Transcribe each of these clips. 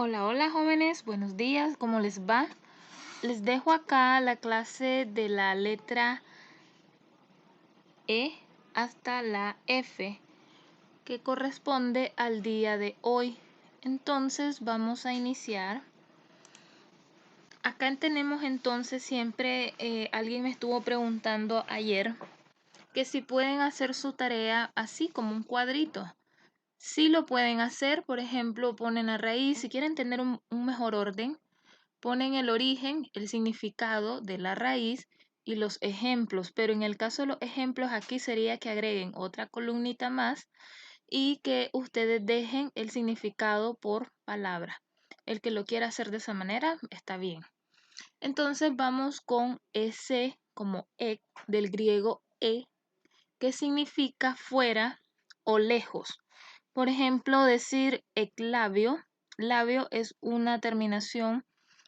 Hola, hola jóvenes, buenos días, ¿cómo les va? Les dejo acá la clase de la letra E hasta la F, que corresponde al día de hoy. Entonces vamos a iniciar. Acá tenemos entonces siempre, alguien me estuvo preguntando ayer que si pueden hacer su tarea así como un cuadrito. Sí lo pueden hacer, por ejemplo, ponen la raíz, si quieren tener un mejor orden, ponen el origen, el significado de la raíz y los ejemplos, pero en el caso de los ejemplos aquí sería que agreguen otra columnita más y que ustedes dejen el significado por palabra. El que lo quiera hacer de esa manera está bien. Entonces vamos con ese como del griego que significa fuera o lejos. Por ejemplo, decir eclavio. Labio es una terminación,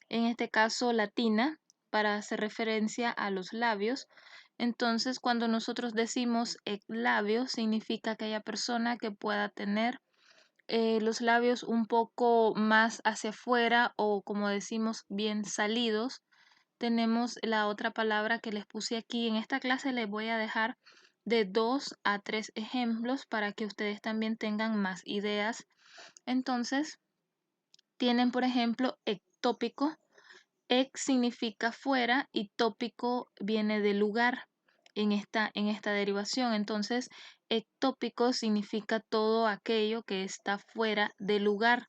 en este caso latina, para hacer referencia a los labios. Entonces, cuando nosotros decimos eclavio, significa aquella persona que pueda tener los labios un poco más hacia afuera o, como decimos, bien salidos. Tenemos la otra palabra que les puse aquí. En esta clase les voy a dejar de 2 a 3 ejemplos para que ustedes también tengan más ideas. Entonces, tienen por ejemplo ectópico. Ex significa fuera y tópico viene de lugar en esta derivación. Entonces, ectópico significa todo aquello que está fuera de lugar.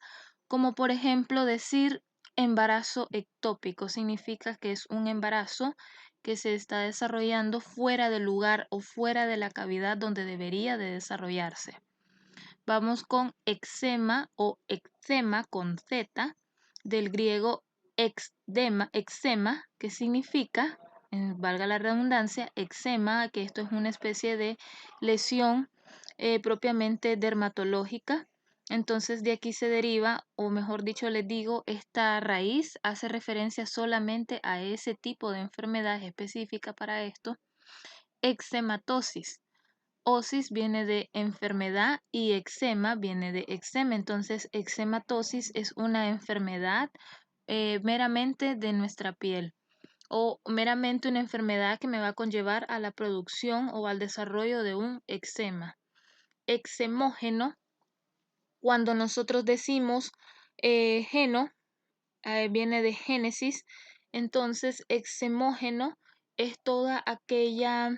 Como por ejemplo decir embarazo ectópico, significa que es un embarazo que se está desarrollando fuera del lugar o fuera de la cavidad donde debería de desarrollarse. Vamos con eczema o eczema con Z, del griego eczema, que significa, valga la redundancia, eczema, que esto es una especie de lesión propiamente dermatológica. Entonces de aquí se deriva, o mejor dicho les digo, esta raíz hace referencia solamente a ese tipo de enfermedad específica para esto, eczematosis. Osis viene de enfermedad y eczema viene de eczema. Entonces, eczematosis es una enfermedad meramente de nuestra piel o meramente una enfermedad que me va a conllevar a la producción o al desarrollo de un eczema. Eczemógeno, cuando nosotros decimos geno, viene de génesis, entonces eczemógeno es toda aquella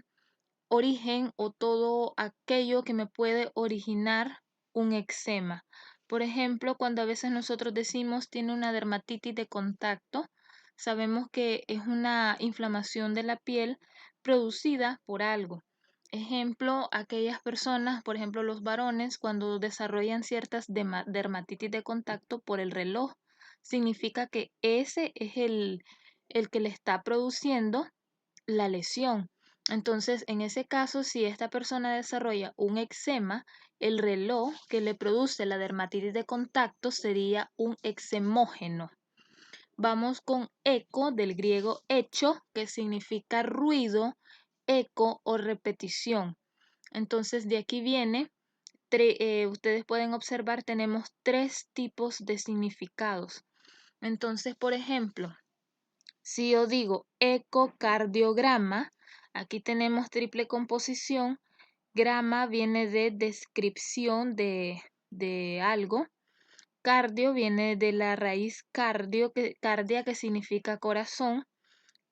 origen o todo aquello que me puede originar un eczema. Por ejemplo, cuando a veces nosotros decimos tiene una dermatitis de contacto, sabemos que es una inflamación de la piel producida por algo. Ejemplo, aquellas personas, por ejemplo los varones, cuando desarrollan ciertas dermatitis de contacto por el reloj, significa que ese es el que le está produciendo la lesión. Entonces, en ese caso, si esta persona desarrolla un eczema, el reloj que le produce la dermatitis de contacto sería un eczemógeno. Vamos con eco, del griego echo, que significa ruido, eco o repetición. Entonces, de aquí viene, ustedes pueden observar, tenemos 3 tipos de significados. Entonces, por ejemplo, si yo digo ecocardiograma, aquí tenemos triple composición. Grama viene de descripción de algo. Cardio viene de la raíz cardia, que significa corazón.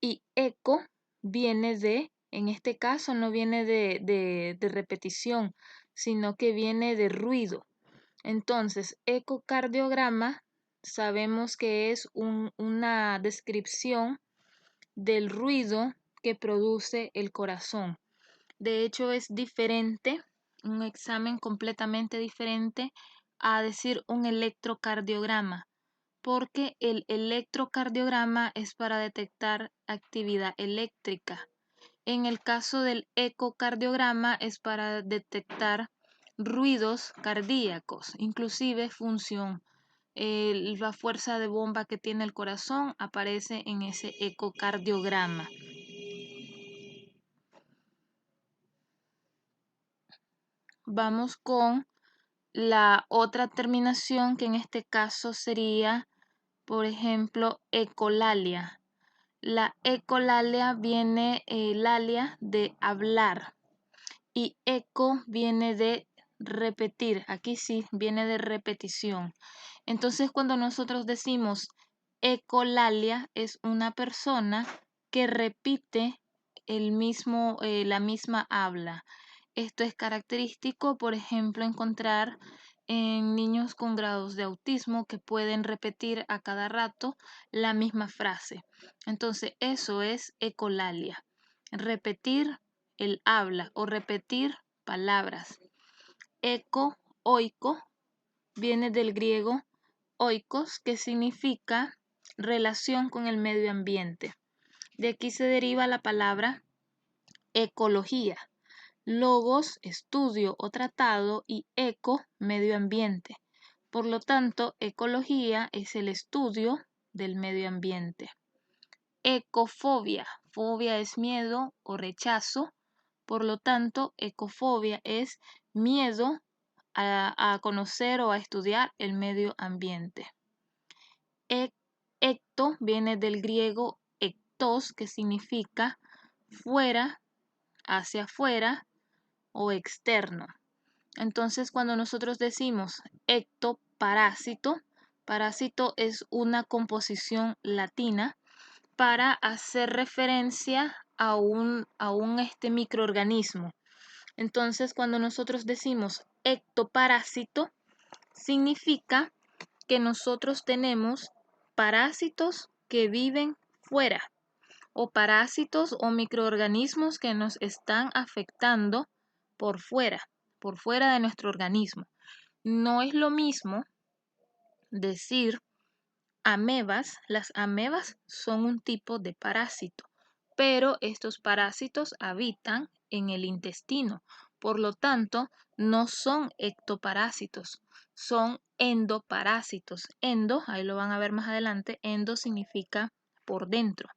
Y eco viene en este caso no viene de repetición, sino que viene de ruido. Entonces, ecocardiograma sabemos que es una descripción del ruido que produce el corazón. De hecho, es diferente, un examen completamente diferente a decir un electrocardiograma, porque el electrocardiograma es para detectar actividad eléctrica. En el caso del ecocardiograma es para detectar ruidos cardíacos, inclusive función. La fuerza de bomba que tiene el corazón aparece en ese ecocardiograma. Vamos con la otra terminación que en este caso sería, por ejemplo, ecolalia. La ecolalia viene, lalia de hablar y eco viene de repetir. Aquí sí viene de repetición. Entonces, cuando nosotros decimos ecolalia, es una persona que repite la misma habla. Esto es característico, por ejemplo, encontrar en niños con grados de autismo que pueden repetir a cada rato la misma frase. Entonces, eso es ecolalia. Repetir el habla o repetir palabras. Eco, oiko, viene del griego oikos, que significa relación con el medio ambiente. De aquí se deriva la palabra ecología. Logos, estudio o tratado, y eco, medio ambiente. Por lo tanto, ecología es el estudio del medio ambiente. Ecofobia. Fobia es miedo o rechazo. Por lo tanto, ecofobia es miedo a conocer o a estudiar el medio ambiente. Ecto viene del griego ectos, que significa fuera, hacia afuera o externo. Entonces, cuando nosotros decimos ectoparásito, parásito es una composición latina para hacer referencia a un microorganismo. Entonces, cuando nosotros decimos ectoparásito, significa que nosotros tenemos parásitos que viven fuera, o parásitos o microorganismos que nos están afectando por fuera de nuestro organismo. No es lo mismo decir amebas. Las amebas son un tipo de parásito, pero estos parásitos habitan en el intestino. Por lo tanto, no son ectoparásitos, son endoparásitos. Endo, ahí lo van a ver más adelante, endo significa por dentro.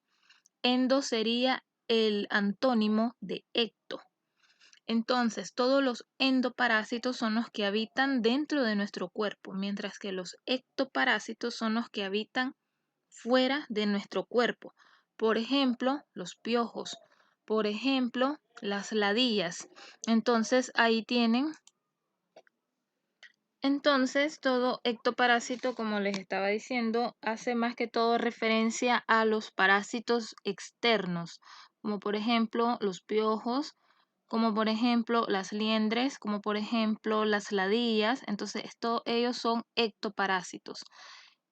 Endo sería el antónimo de ecto. Entonces, todos los endoparásitos son los que habitan dentro de nuestro cuerpo, mientras que los ectoparásitos son los que habitan fuera de nuestro cuerpo. Por ejemplo, los piojos. Por ejemplo, las ladillas. Entonces, ahí tienen. Entonces, todo ectoparásito, como les estaba diciendo, hace más que todo referencia a los parásitos externos, como por ejemplo los piojos, como por ejemplo las liendres, como por ejemplo las ladillas. Entonces, ellos son ectoparásitos.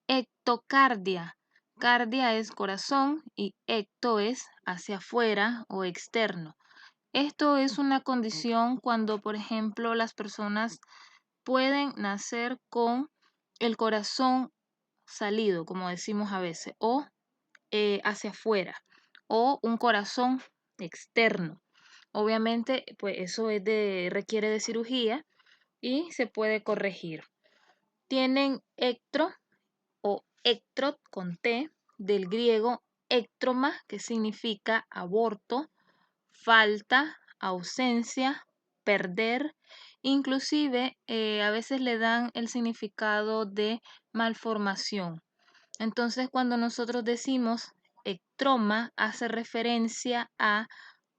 Ectocardia. Cardia es corazón y ecto es hacia afuera o externo. Esto es una condición cuando, por ejemplo, las personas pueden nacer con el corazón salido, como decimos a veces, o hacia afuera, o un corazón externo. Obviamente, pues eso requiere de cirugía y se puede corregir. Tienen ectro o ectrot con T, del griego ectroma, que significa aborto, falta, ausencia, perder. Inclusive a veces le dan el significado de malformación. Entonces, cuando nosotros decimos ectroma, hace referencia a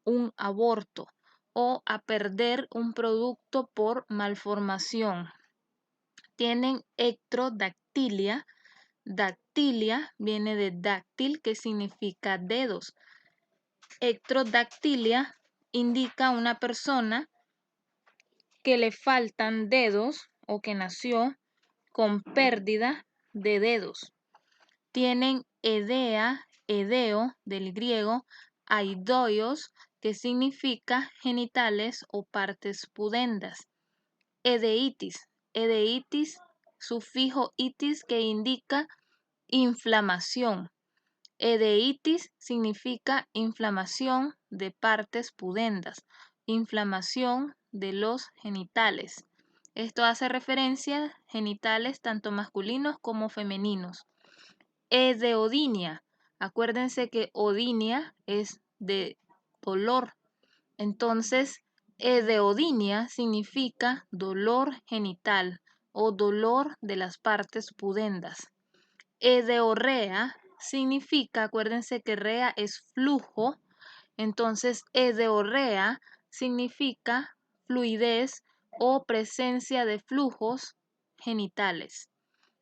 un aborto o a perder un producto por malformación. Tienen ectrodactilia. Dactilia viene de dáctil, que significa dedos. Ectrodactilia indica una persona que le faltan dedos o que nació con pérdida de dedos. Tienen edea, edeo, del griego aidoios, que significa genitales o partes pudendas. Edeitis, edeitis, sufijo itis, que indica inflamación. Edeitis significa inflamación de partes pudendas, inflamación de los genitales. Esto hace referencia a genitales tanto masculinos como femeninos. Edeodinia. Acuérdense que odinia es de dolor. Entonces, edeodinia significa dolor genital. o dolor de las partes pudendas. Edeorrea significa, acuérdense que rea es flujo, entonces edeorrea significa fluidez o presencia de flujos genitales,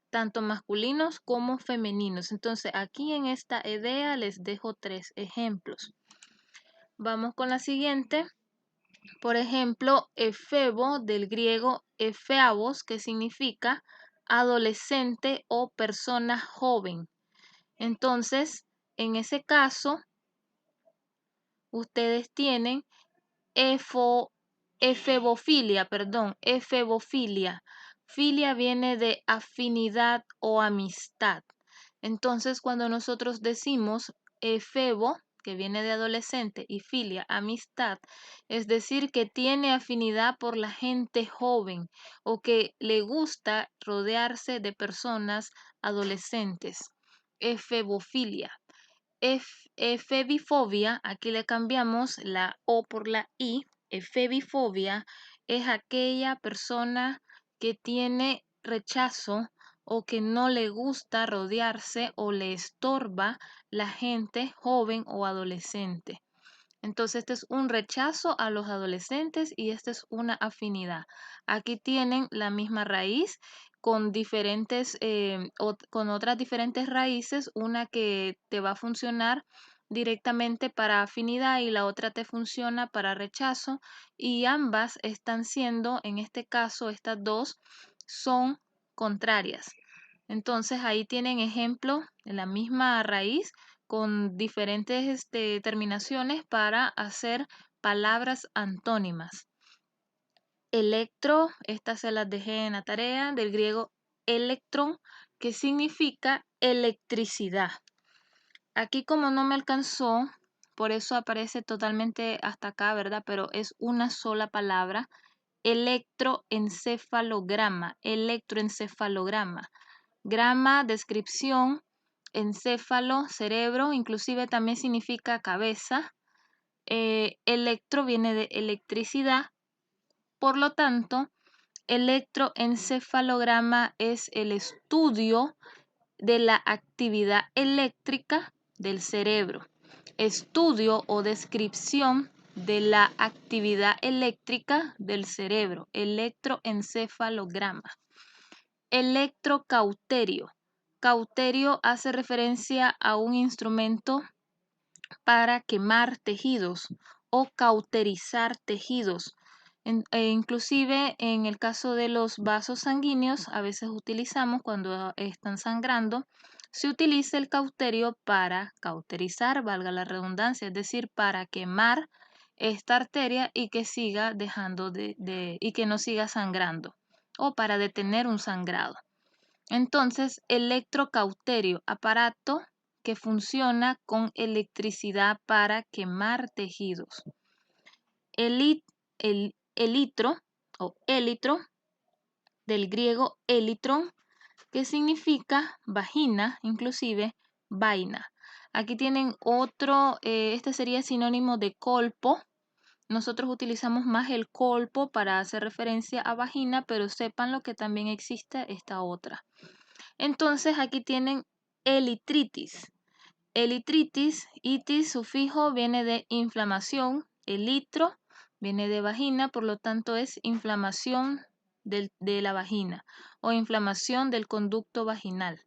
tanto masculinos como femeninos. Entonces aquí en esta idea les dejo 3 ejemplos. Vamos con la siguiente. Por ejemplo, efebo del griego efeabos, que significa adolescente o persona joven. Entonces, en ese caso, ustedes tienen efebofilia, perdón, efebofilia. Filia viene de afinidad o amistad. Entonces, cuando nosotros decimos efebo, que viene de adolescente, y filia, amistad, es decir, que tiene afinidad por la gente joven o que le gusta rodearse de personas adolescentes. Efebofilia. Efebifobia, aquí le cambiamos la O por la I. Efebifobia es aquella persona que tiene rechazo o que no le gusta rodearse o le estorba la gente joven o adolescente. Entonces, este es un rechazo a los adolescentes y esta es una afinidad. Aquí tienen la misma raíz con diferentes, con otras diferentes raíces, una que te va a funcionar directamente para afinidad y la otra te funciona para rechazo, y ambas están siendo, en este caso, estas dos son contrarias. Entonces ahí tienen ejemplo de la misma raíz con diferentes terminaciones para hacer palabras antónimas. Electro, estas se las dejé en la tarea, del griego electrón, que significa electricidad. Aquí como no me alcanzó, por eso aparece totalmente hasta acá, ¿verdad? Pero es una sola palabra, electroencefalograma, electroencefalograma. Grama, descripción, encéfalo, cerebro, inclusive también significa cabeza. Electro viene de electricidad, por lo tanto, electroencefalograma es el estudio de la actividad eléctrica del cerebro. Estudio o descripción de la actividad eléctrica del cerebro. Electroencefalograma. Electrocauterio. Cauterio hace referencia a un instrumento para quemar tejidos o cauterizar tejidos. Inclusive en el caso de los vasos sanguíneos, a veces utilizamos cuando están sangrando, se utiliza el cauterio para cauterizar, valga la redundancia, es decir, para quemar esta arteria y que siga dejando y que no siga sangrando, o para detener un sangrado. Entonces, electrocauterio, aparato que funciona con electricidad para quemar tejidos. Elitro o élitro, del griego elitron, que significa vagina, inclusive vaina. Aquí tienen otro, este sería sinónimo de colpo. Nosotros utilizamos más el colpo para hacer referencia a vagina, pero sepan lo que también existe esta otra. Entonces aquí tienen elitritis. Elitritis, itis, sufijo, viene de inflamación. Elitro viene de vagina, por lo tanto es inflamación de la vagina o inflamación del conducto vaginal.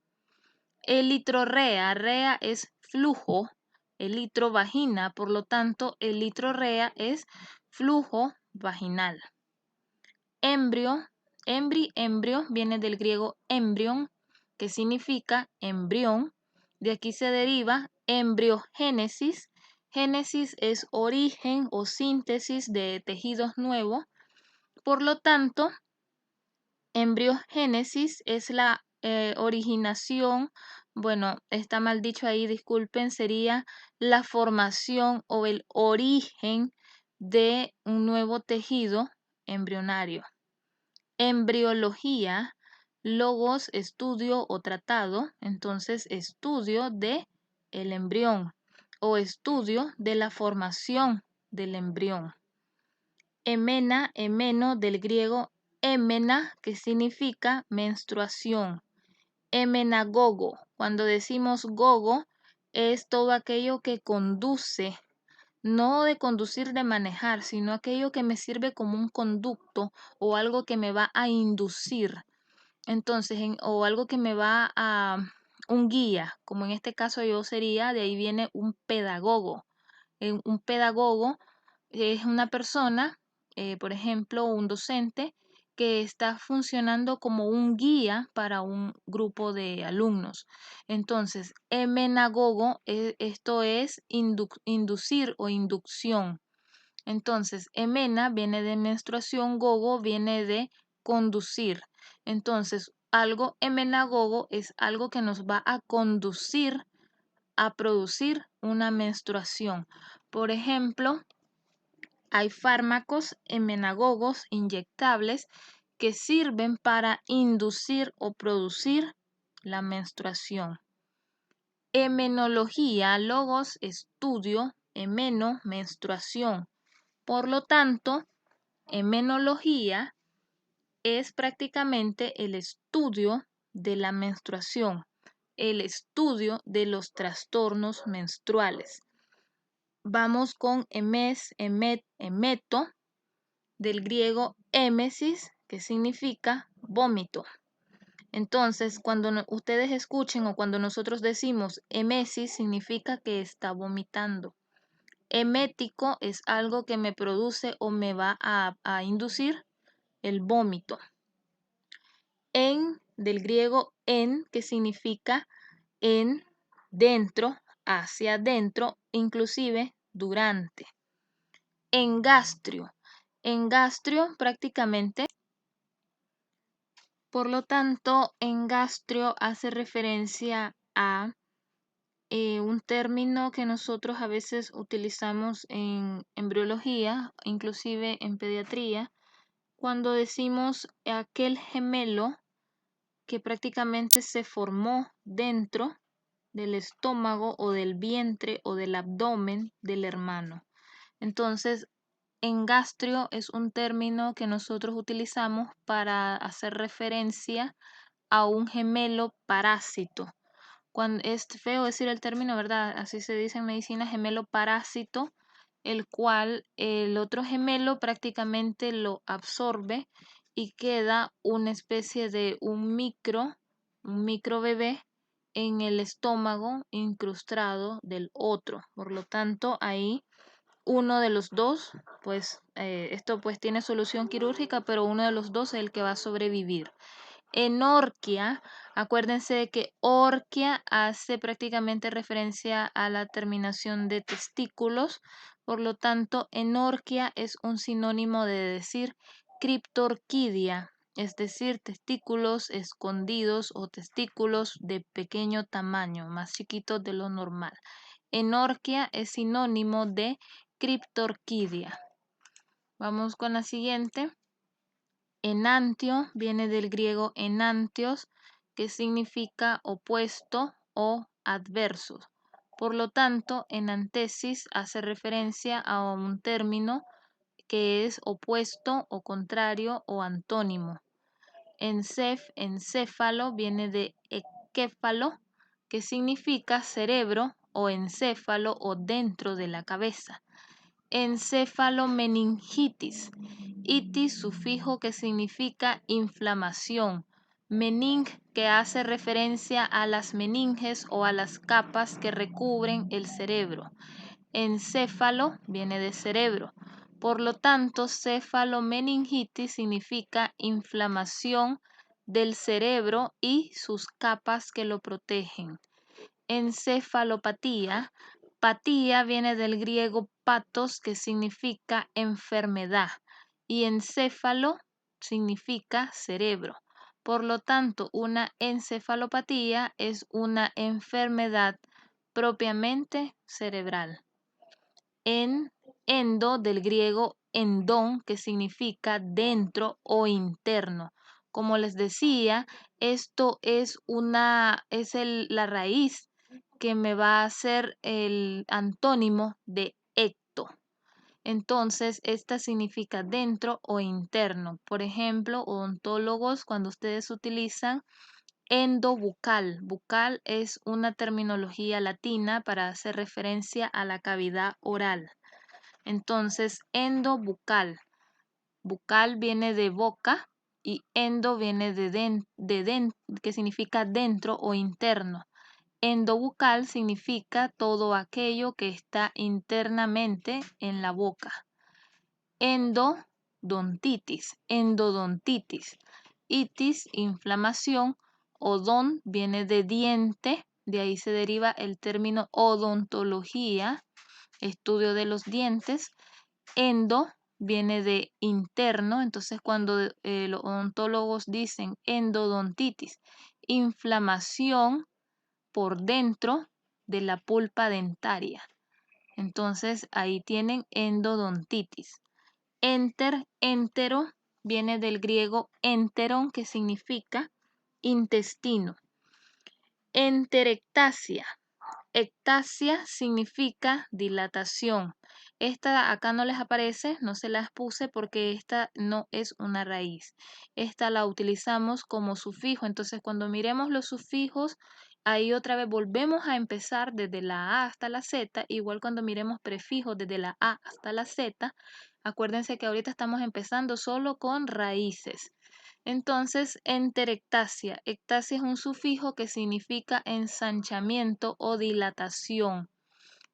Elitrorrea, rea es flujo. Elitrovagina, por lo tanto, elitrorrea es flujo vaginal. Embrio, embrio viene del griego embrión, que significa embrión. De aquí se deriva embriogénesis. Génesis es origen o síntesis de tejidos nuevos. Por lo tanto, embriogénesis es la originación, bueno, está mal dicho ahí, disculpen, sería la formación o el origen de un nuevo tejido embrionario. Embriología, logos, estudio o tratado, entonces estudio de el embrión o estudio de la formación del embrión. Emena, emeno, del griego émena, que significa menstruación. Emenagogo, cuando decimos gogo, es todo aquello que conduce, no de conducir de manejar, sino aquello que me sirve como un conducto o algo que me va a inducir. Entonces, o algo que me va a un guía, como en este caso yo sería, de ahí viene un pedagogo. Un pedagogo es una persona, por ejemplo, un docente que está funcionando como un guía para un grupo de alumnos. Entonces, emenagogo, esto es inducir o inducción. Entonces, emena viene de menstruación, gogo viene de conducir. Entonces, algo emenagogo es algo que nos va a conducir a producir una menstruación. Por ejemplo, hay fármacos emenagogos inyectables que sirven para inducir o producir la menstruación. Emenología, logos, estudio, emeno, menstruación. Por lo tanto, emenología es prácticamente el estudio de la menstruación, el estudio de los trastornos menstruales. Vamos con emes, emet, emeto, del griego émesis, que significa vómito. Entonces, cuando ustedes escuchen o cuando nosotros decimos emesis, significa que está vomitando. Emético es algo que me produce o me va a inducir el vómito. En, del griego en, que significa en, dentro, hacia adentro, inclusive durante. Engastrio. Engastrio prácticamente, por lo tanto, engastrio hace referencia a un término que nosotros a veces utilizamos en embriología, inclusive en pediatría, cuando decimos aquel gemelo que prácticamente se formó dentro del estómago o del vientre o del abdomen del hermano. Entonces, engastrio es un término que nosotros utilizamos para hacer referencia a un gemelo parásito. Cuando es feo decir el término, ¿verdad? Así se dice en medicina, gemelo parásito, el cual el otro gemelo prácticamente lo absorbe y queda una especie de un micro bebé en el estómago incrustado del otro. Por lo tanto, ahí uno de los dos, pues esto pues tiene solución quirúrgica, pero uno de los dos es el que va a sobrevivir. Enorquia, acuérdense de que orquia hace prácticamente referencia a la terminación de testículos, por lo tanto, enorquia es un sinónimo de decir criptorquidia, es decir, testículos escondidos o testículos de pequeño tamaño, más chiquitos de lo normal. Enorquia es sinónimo de criptorquidia. Vamos con la siguiente. Enantio viene del griego enantios, que significa opuesto o adverso. Por lo tanto, enantesis hace referencia a un término que es opuesto o contrario o antónimo. Encéfalo viene de equéfalo, que significa cerebro o encéfalo o dentro de la cabeza. Encefalomeningitis. Itis, sufijo que significa inflamación. Mening, que hace referencia a las meninges o a las capas que recubren el cerebro. Encéfalo viene de cerebro. Por lo tanto, cefalomeningitis significa inflamación del cerebro y sus capas que lo protegen. Encefalopatía. Patía viene del griego patos, que significa enfermedad, y encéfalo significa cerebro. Por lo tanto, una encefalopatía es una enfermedad propiamente cerebral. Endo, del griego endón, que significa dentro o interno. Como les decía, esto es la raíz que me va a ser el antónimo de ecto. Entonces, esta significa dentro o interno. Por ejemplo, odontólogos, cuando ustedes utilizan endobucal. Bucal es una terminología latina para hacer referencia a la cavidad oral. Entonces, endobucal. Bucal viene de boca y endo viene que significa dentro o interno. Endobucal significa todo aquello que está internamente en la boca. Endodontitis. Itis, inflamación. Odón viene de diente, de ahí se deriva el término odontología, estudio de los dientes. Endo viene de interno, entonces cuando los odontólogos dicen endodontitis, inflamación por dentro de la pulpa dentaria. Entonces ahí tienen endodontitis. Entero, viene del griego enteron, que significa intestino. Enterectasia. Ectasia significa dilatación. Esta acá no les aparece, no se las puse porque esta no es una raíz. Esta la utilizamos como sufijo. Entonces, cuando miremos los sufijos, ahí otra vez volvemos a empezar desde la A hasta la Z. Igual cuando miremos prefijos desde la A hasta la Z. Acuérdense que ahorita estamos empezando solo con raíces. Entonces, enterectasia. Ectasia es un sufijo que significa ensanchamiento o dilatación.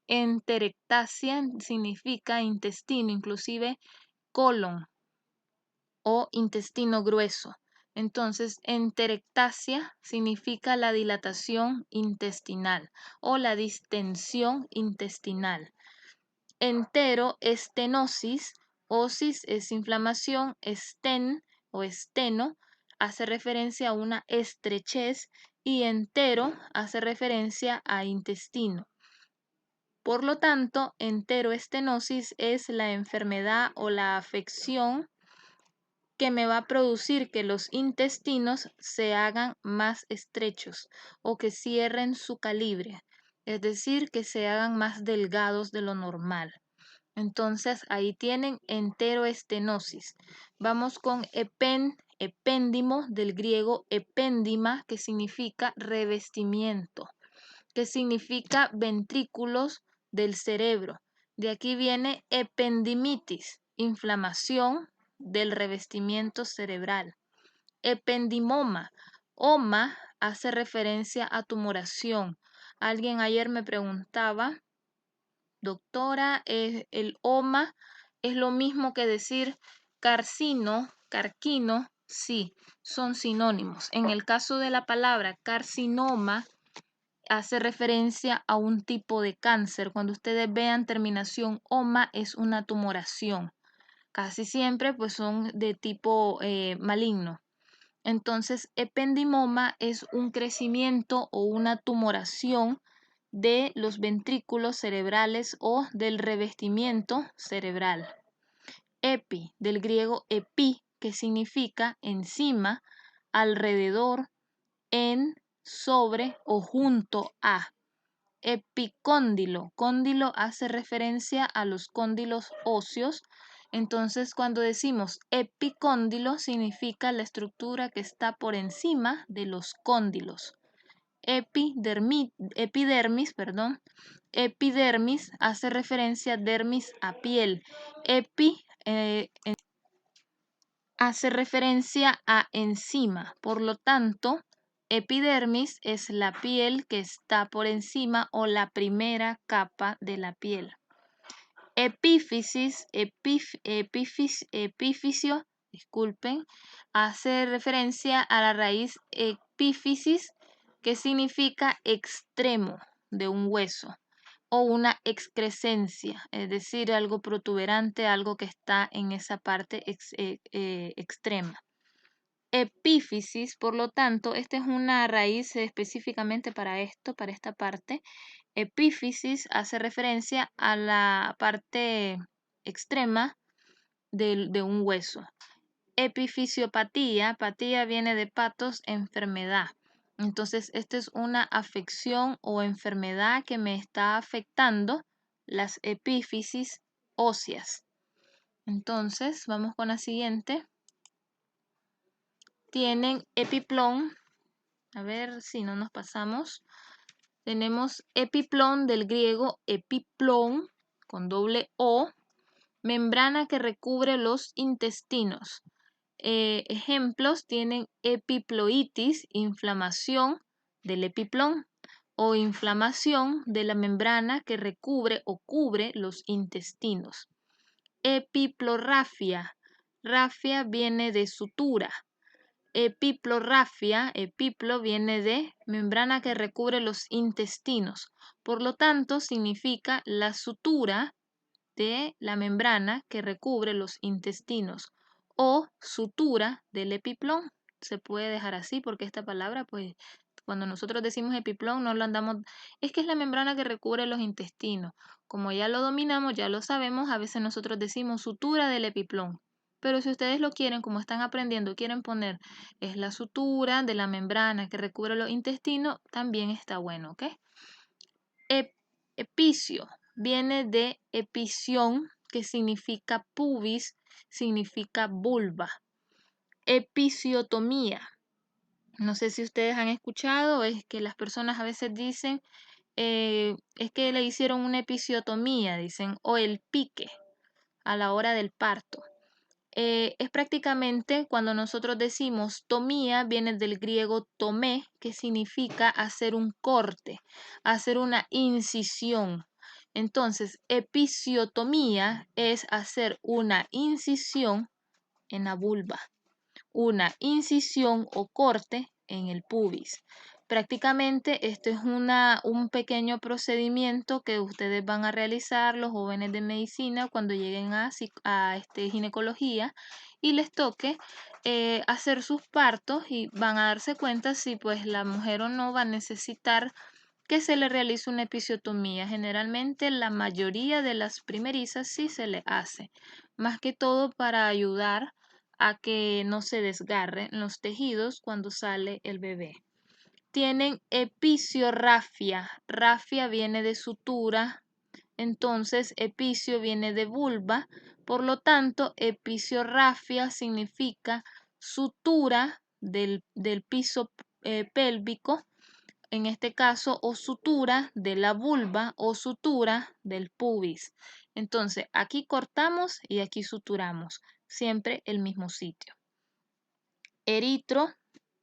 Enterectasia significa intestino, inclusive colon o intestino grueso. Entonces, enterectasia significa la dilatación intestinal o la distensión intestinal. Entero, estenosis. Osis es inflamación. Esten o esteno hace referencia a una estrechez y entero hace referencia a intestino. Por lo tanto, enteroestenosis es la enfermedad o la afección que me va a producir que los intestinos se hagan más estrechos o que cierren su calibre, es decir, que se hagan más delgados de lo normal. Entonces ahí tienen enteroestenosis. Vamos con epéndimo, del griego epéndima, que significa revestimiento, que significa ventrículos del cerebro. De aquí viene ependimitis, inflamación del revestimiento cerebral. Ependimoma. Oma hace referencia a tumoración. Alguien ayer me preguntaba: doctora, el oma es lo mismo que decir carquino. Sí, son sinónimos. En el caso de la palabra carcinoma, hace referencia a un tipo de cáncer. Cuando ustedes vean terminación oma, es una tumoración. Casi siempre pues son de tipo maligno. Entonces, ependimoma es un crecimiento o una tumoración de los ventrículos cerebrales o del revestimiento cerebral. Epi, del griego epi, que significa encima, alrededor, en, sobre o junto a. Epicóndilo. Cóndilo hace referencia a los cóndilos óseos. Entonces, cuando decimos epicóndilo, significa la estructura que está por encima de los cóndilos. Epidermis hace referencia dermis a piel. Hace referencia a encima. Por lo tanto, epidermis es la piel que está por encima o la primera capa de la piel. Epífisis, epífisis, disculpen, hace referencia a la raíz epífisis, que significa extremo de un hueso o una excrescencia, es decir, algo protuberante, algo que está en esa parte extrema. Epífisis, por lo tanto, esta es una raíz específicamente para esto, para esta parte. Epífisis hace referencia a la parte extrema de un hueso. Epifisiopatía, patía viene de patos, enfermedad. Entonces, esta es una afección o enfermedad que me está afectando las epífisis óseas. Entonces, vamos con la siguiente. Tienen epiplón. A ver si no nos pasamos. Tenemos epiplón del griego epiplón con doble O, membrana que recubre los intestinos. Ejemplos tienen epiploitis, inflamación del epiplón, o inflamación de la membrana que recubre o cubre los intestinos. Epiplorrafia. Rafia viene de sutura. Epiplorrafia, epiplo viene de membrana que recubre los intestinos. Por lo tanto, significa la sutura de la membrana que recubre los intestinos o sutura del epiplón. Se puede dejar así porque esta palabra, pues, cuando nosotros decimos epiplón, no lo andamos, es que es la membrana que recubre los intestinos. Como ya lo dominamos, ya lo sabemos, a veces nosotros decimos sutura del epiplón. Pero si ustedes lo quieren, como están aprendiendo, quieren poner es la sutura de la membrana que recubre los intestinos, también está bueno, ¿ok? Epicio viene de episión, que significa pubis, significa vulva. Episiotomía. No sé si ustedes han escuchado, es que las personas a veces dicen, es que le hicieron una episiotomía, dicen, o el pique a la hora del parto. Es prácticamente cuando nosotros decimos tomía, viene del griego tomé, que significa hacer un corte, hacer una incisión. Entonces, episiotomía es hacer una incisión en la vulva, una incisión o corte en el pubis. Prácticamente esto es un pequeño procedimiento que ustedes van a realizar los jóvenes de medicina cuando lleguen a ginecología y les toque hacer sus partos y van a darse cuenta si pues la mujer o no va a necesitar que se le realice una episiotomía. Generalmente la mayoría de las primerizas sí se le hace, más que todo para ayudar a que no se desgarren los tejidos cuando sale el bebé. Tienen episiorrafia. Rafia viene de sutura, entonces epicio viene de vulva, por lo tanto episiorrafia significa sutura del piso pélvico, en este caso, o sutura de la vulva o sutura del pubis. Entonces, aquí cortamos y aquí suturamos, siempre el mismo sitio. Eritro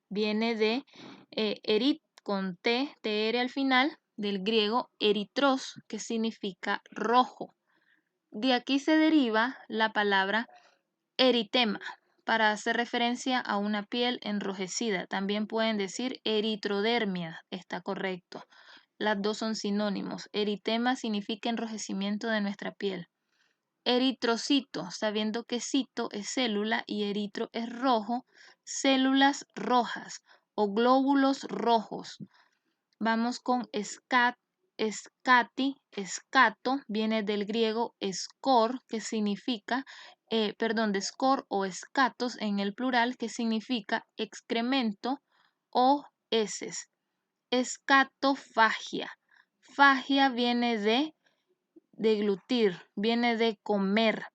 viene de erit con T, TR al final, del griego eritros, que significa rojo. De aquí se deriva la palabra eritema, para hacer referencia a una piel enrojecida. También pueden decir eritrodermia, está correcto. Las dos son sinónimos. Eritema significa enrojecimiento de nuestra piel. Eritrocito, sabiendo que cito es célula y eritro es rojo, células rojas o glóbulos rojos. Vamos con escati, escato, viene del griego escor, que significa, de escor o escatos en el plural, que significa excremento o heces. Escatofagia. Fagia viene de deglutir, viene de comer.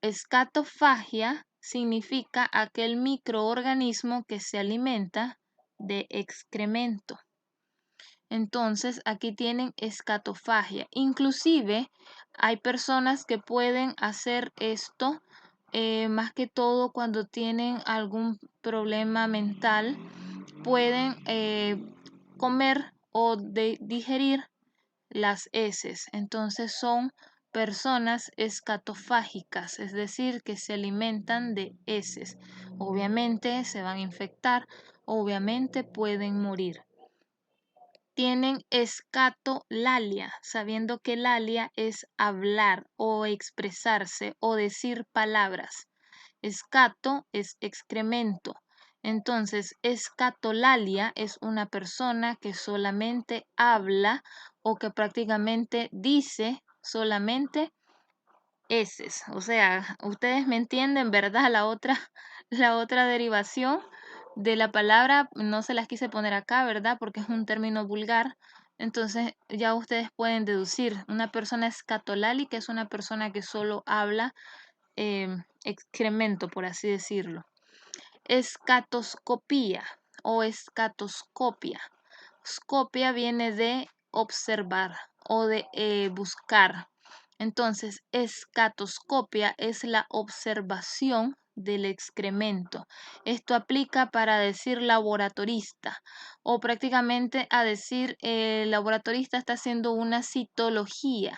Escatofagia significa aquel microorganismo que se alimenta de excremento. Entonces, aquí tienen escatofagia. Inclusive, hay personas que pueden hacer esto más que todo cuando tienen algún problema mental. Pueden comer o digerir las heces. Entonces, son personas escatofágicas, es decir, que se alimentan de heces. Obviamente se van a infectar, obviamente pueden morir. Tienen escatolalia, sabiendo que lalia es hablar o expresarse o decir palabras. Escato es excremento. Entonces, escatolalia es una persona que solamente habla o que prácticamente dice solamente heces. O sea, ustedes me entienden, ¿verdad? La otra derivación de la palabra no se las quise poner acá, ¿verdad? Porque es un término vulgar, Entonces ya ustedes pueden deducir, una persona escatolálica es una persona que solo habla excremento, por así decirlo. Escatoscopía o escatoscopia. Scopia viene de observar o de buscar. Entonces, escatoscopia es la observación del excremento. Esto aplica para decir laboratorista o prácticamente a decir el laboratorista está haciendo una citología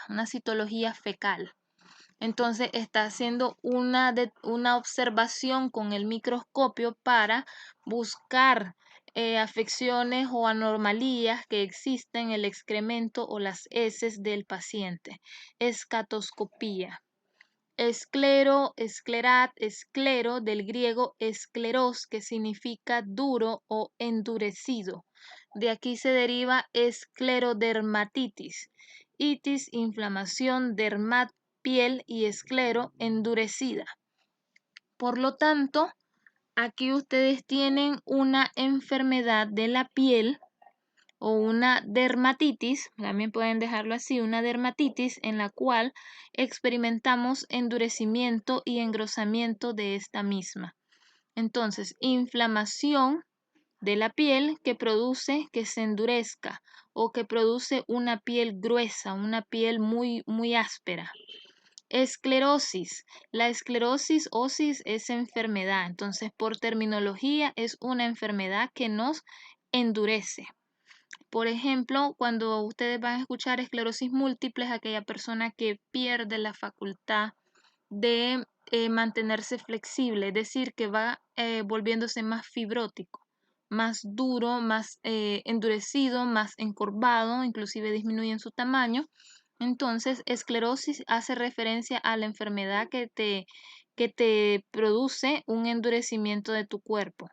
fecal. Entonces está haciendo una observación con el microscopio para buscar afecciones o anomalías que existen en el excremento o las heces del paciente. Escatoscopía. Esclero, esclerat, esclero, del griego escleros, que significa duro o endurecido. De aquí se deriva esclerodermatitis. Itis, inflamación, dermat, piel y esclero, endurecida. Por lo tanto, aquí ustedes tienen una enfermedad de la piel o una dermatitis, también pueden dejarlo así, una dermatitis en la cual experimentamos endurecimiento y engrosamiento de esta misma. Entonces, inflamación de la piel que produce que se endurezca o que produce una piel gruesa, una piel muy áspera. Esclerosis. La esclerosis osis es enfermedad, entonces por terminología es una enfermedad que nos endurece. Por ejemplo, cuando ustedes van a escuchar esclerosis múltiple, es aquella persona que pierde la facultad de mantenerse flexible, es decir, que va volviéndose más fibrótico, más duro, más endurecido, más encorvado, inclusive disminuye en su tamaño. Entonces, esclerosis hace referencia a la enfermedad que te produce un endurecimiento de tu cuerpo.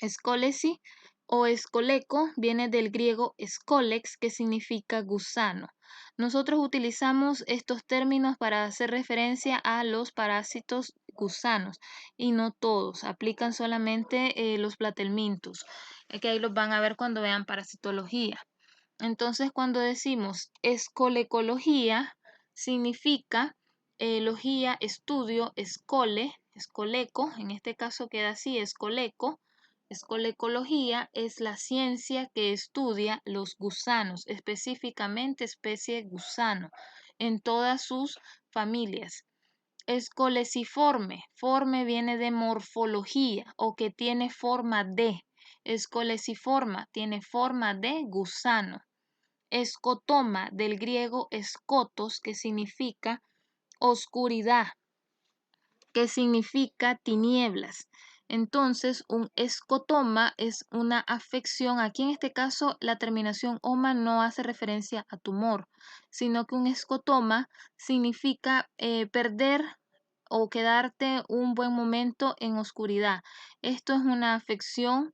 Escólesi o escoleco viene del griego escolex, que significa gusano. Nosotros utilizamos estos términos para hacer referencia a los parásitos gusanos y no todos, aplican solamente los platelmintos, que ahí los van a ver cuando vean parasitología. Entonces, cuando decimos escolecología, significa logía, estudio, escoleco, en este caso queda así, escoleco. Escolecología es la ciencia que estudia los gusanos, específicamente especie gusano, en todas sus familias. Escoleciforme, forme viene de morfología o que tiene forma de. Escoleciforma tiene forma de gusano. Escotoma, del griego escotos, que significa oscuridad, que significa tinieblas. Entonces, un escotoma es una afección. Aquí en este caso, la terminación oma no hace referencia a tumor, sino que un escotoma significa perder o quedarte un buen momento en oscuridad. Esto es una afección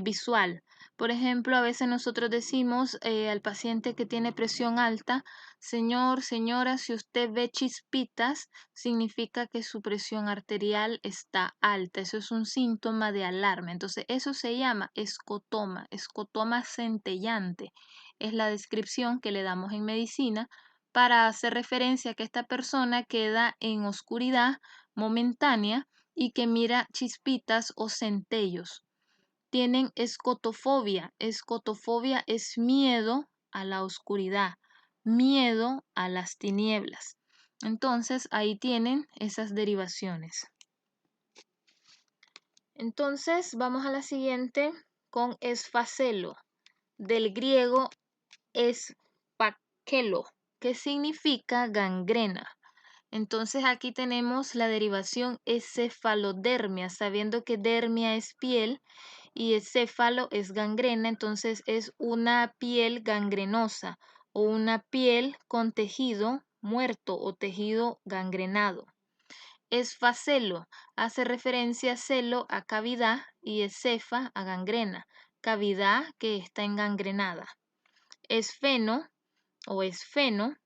visual. Por ejemplo, a veces nosotros decimos al paciente que tiene presión alta, señor, señora, si usted ve chispitas, significa que su presión arterial está alta. Eso es un síntoma de alarma. Entonces, eso se llama escotoma, escotoma centellante. Es la descripción que le damos en medicina para hacer referencia a que esta persona queda en oscuridad momentánea y que mira chispitas o centellos. Tienen escotofobia. Escotofobia es miedo a la oscuridad, miedo a las tinieblas. Entonces ahí tienen esas derivaciones. Entonces vamos a la siguiente con esfacelo, del griego espakelo, que significa gangrena. Entonces aquí tenemos la derivación encefalodermia, sabiendo que dermia es piel y encéfalo es gangrena, entonces es una piel gangrenosa o una piel con tejido muerto o tejido gangrenado. Esfacelo hace referencia a celo a cavidad y escefa a gangrena, cavidad que está engangrenada. Esfeno o esfeno,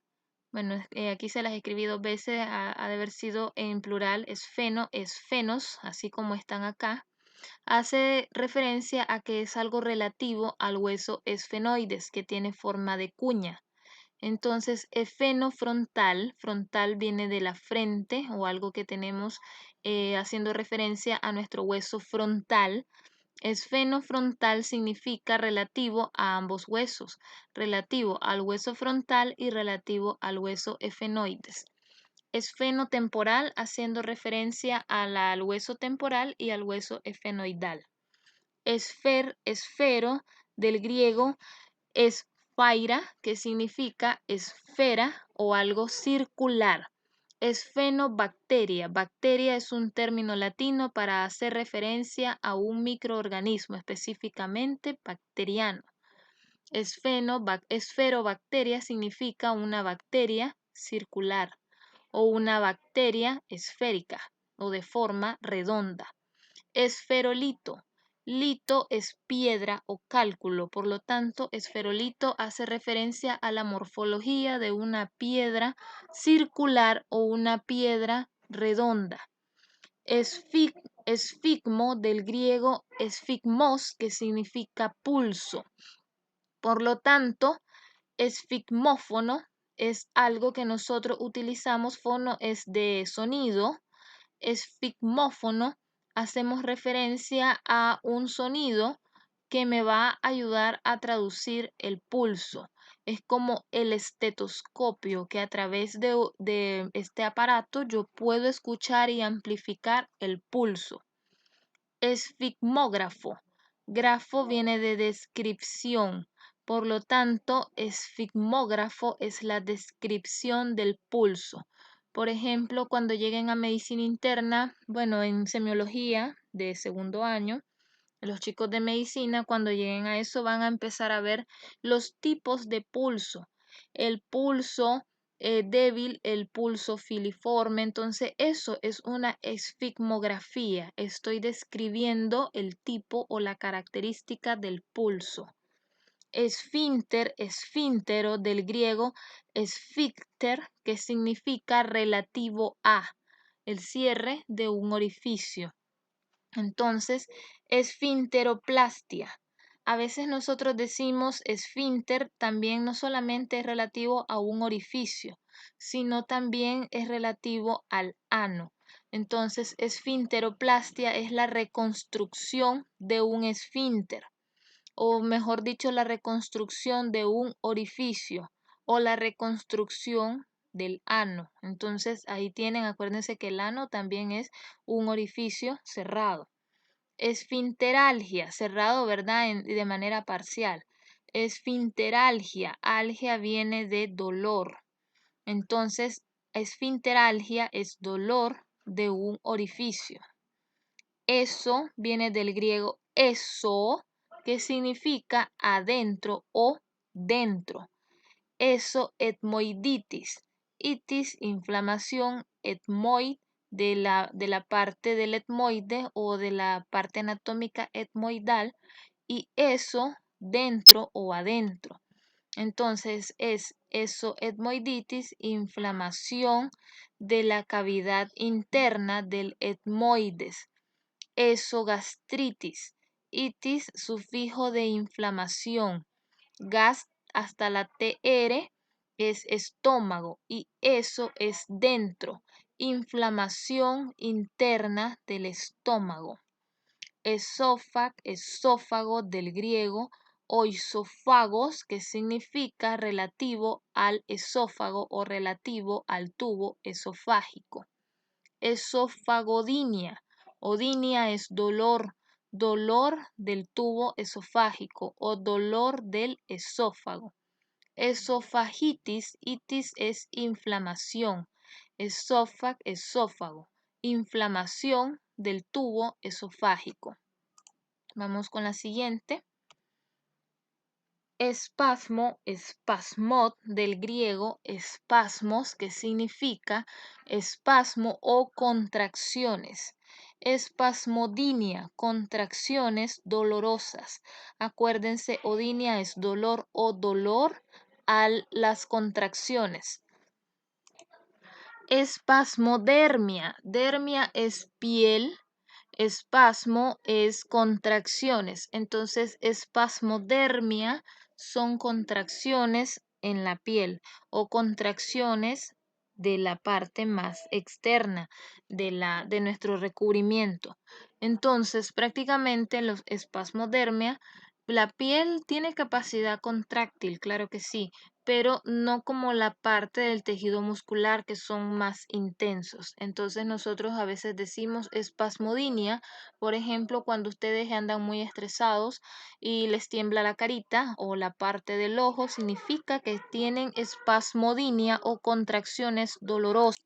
bueno, aquí se las escribí dos veces, ha de haber sido en plural, esfeno, esfenos, así como están acá. hace referencia a que es algo relativo al hueso esfenoides, que tiene forma de cuña. Entonces, efenofrontal, frontal viene de la frente o algo que tenemos haciendo referencia a nuestro hueso frontal. Esfenofrontal significa relativo a ambos huesos, relativo al hueso frontal y relativo al hueso efenoides. Esfenotemporal haciendo referencia al hueso temporal y al hueso efenoidal. Esfero del griego esfaira, que significa esfera o algo circular. Esfenobacteria. Bacteria es un término latino para hacer referencia a un microorganismo, específicamente bacteriano. Esferobacteria significa una bacteria circular o una bacteria esférica o de forma redonda. Esferolito. Lito es piedra o cálculo, por lo tanto, esferolito hace referencia a la morfología de una piedra circular o una piedra redonda. Esfigmo del griego esfigmos, que significa pulso. Por lo tanto, esfigmófono es algo que nosotros utilizamos, fono es de sonido, esfigmófono hacemos referencia a un sonido que me va a ayudar a traducir el pulso. Es como el estetoscopio, que a través de este aparato yo puedo escuchar y amplificar el pulso. Esfigmógrafo. Grafo viene de descripción. Por lo tanto, esfigmógrafo es la descripción del pulso. Por ejemplo, cuando lleguen a medicina interna, bueno, en semiología de segundo año, los chicos de medicina, cuando lleguen a eso, van a empezar a ver los tipos de pulso. El pulso débil, el pulso filiforme. Entonces, eso es una esfigmografía. Estoy describiendo el tipo o la característica del pulso. Esfínter, esfíntero del griego esfícter, que significa relativo a el cierre de un orificio. Entonces, esfinteroplastia. A veces nosotros decimos esfínter, también no solamente es relativo a un orificio, sino también es relativo al ano. Entonces, esfinteroplastia es la reconstrucción de un esfínter, o mejor dicho, la reconstrucción de un orificio o la reconstrucción del ano. Entonces, ahí tienen, acuérdense que el ano también es un orificio cerrado. Esfinteralgia, cerrado, ¿verdad? De manera parcial. Esfinteralgia, algia viene de dolor. Entonces, esfinteralgia es dolor de un orificio. Eso viene del griego eso, que significa adentro o dentro. Eso, etmoiditis. Itis, inflamación, etmoid, de la parte del etmoide o de la parte anatómica etmoidal, y eso, dentro o adentro. Entonces es eso, etmoiditis, inflamación de la cavidad interna del etmoides. Esogastritis. Itis, sufijo de inflamación. Gas hasta la TR es estómago y eso es dentro. Inflamación interna del estómago. Esófago del griego oisófagos, que significa relativo al esófago o relativo al tubo esofágico. Esofagodinia. Odinia es dolor, dolor del tubo esofágico o dolor del esófago. Esofagitis, itis es inflamación. Esófago, inflamación del tubo esofágico. Vamos con la siguiente. Espasmo, espasmod del griego espasmos, que significa espasmo o contracciones. Espasmodinia, contracciones dolorosas. Acuérdense, odinia es dolor o dolor a las contracciones. Espasmodermia, dermia es piel, Espasmo es contracciones. Entonces, espasmodermia son contracciones en la piel o contracciones de la parte más externa de nuestro recubrimiento. Entonces, prácticamente los espasmodermia, la piel tiene capacidad contráctil, claro que sí, pero no como la parte del tejido muscular que son más intensos. Entonces nosotros a veces decimos espasmodinia, por ejemplo, cuando ustedes andan muy estresados y les tiembla la carita o la parte del ojo, significa que tienen espasmodinia o contracciones dolorosas.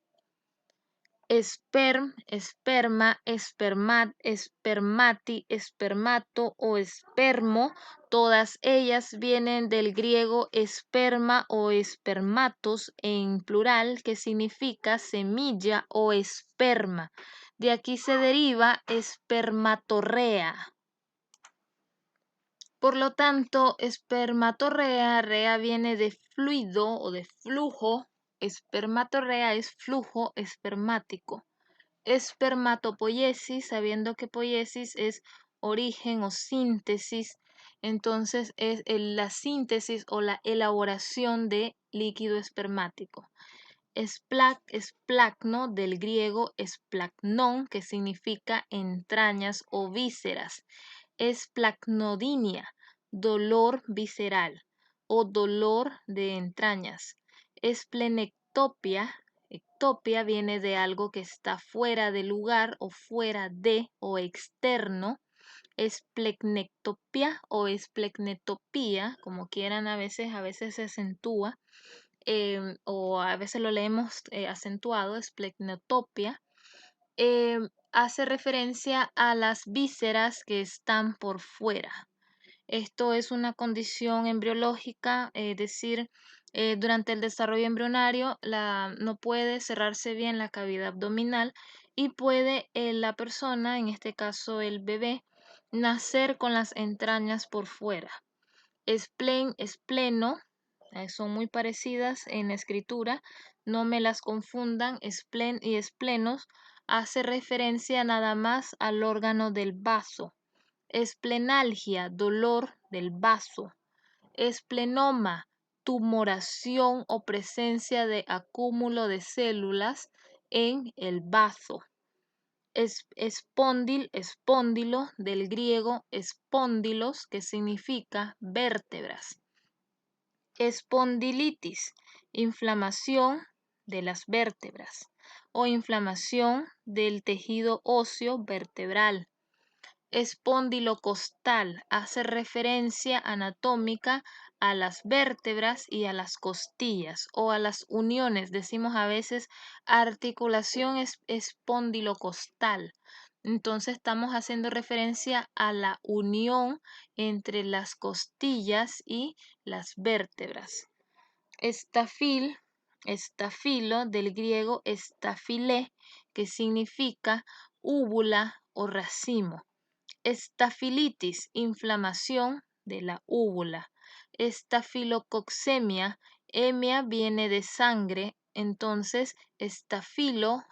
Esperma, espermat, espermati, espermato o espermo, todas ellas vienen del griego esperma o espermatos en plural, que significa semilla o esperma. De aquí se deriva espermatorrea. Por lo tanto, espermatorrea, rea viene de fluido o de flujo. Espermatorrea es flujo espermático. Espermatopoiesis, sabiendo que poiesis es origen o síntesis, entonces es la síntesis o la elaboración de líquido espermático. Esplacno, del griego esplacnón, que significa entrañas o vísceras. Esplacnodinia, dolor visceral o dolor de entrañas. Esplenectopia, ectopia viene de algo que está fuera de lugar o fuera de o externo. Esplecnectopia o esplecnetopía, como quieran, a veces se acentúa, o a veces lo leemos acentuado, esplecnotopia. Hace referencia a las vísceras que están por fuera. Esto es una condición embriológica, es decir, durante el desarrollo embrionario no puede cerrarse bien la cavidad abdominal y puede la persona, en este caso el bebé, nacer con las entrañas por fuera. Espleno, son muy parecidas en escritura, no me las confundan. Esplen y esplenos hace referencia nada más al órgano del vaso. Esplenalgia, dolor del vaso. Esplenoma, tumoración o presencia de acúmulo de células en el vaso. Espóndilo, del griego espóndilos, que significa vértebras. Espondilitis, inflamación de las vértebras o inflamación del tejido óseo vertebral. Espondilocostal hace referencia anatómica a las vértebras y a las costillas o a las uniones. Decimos a veces articulación espondilocostal. Entonces estamos haciendo referencia a la unión entre las costillas y las vértebras. Estafilo, del griego estafilé, que significa úvula o racimo. Estafilitis, inflamación de la úvula. Estafilococcemia, hemia viene de sangre, entonces estafiloco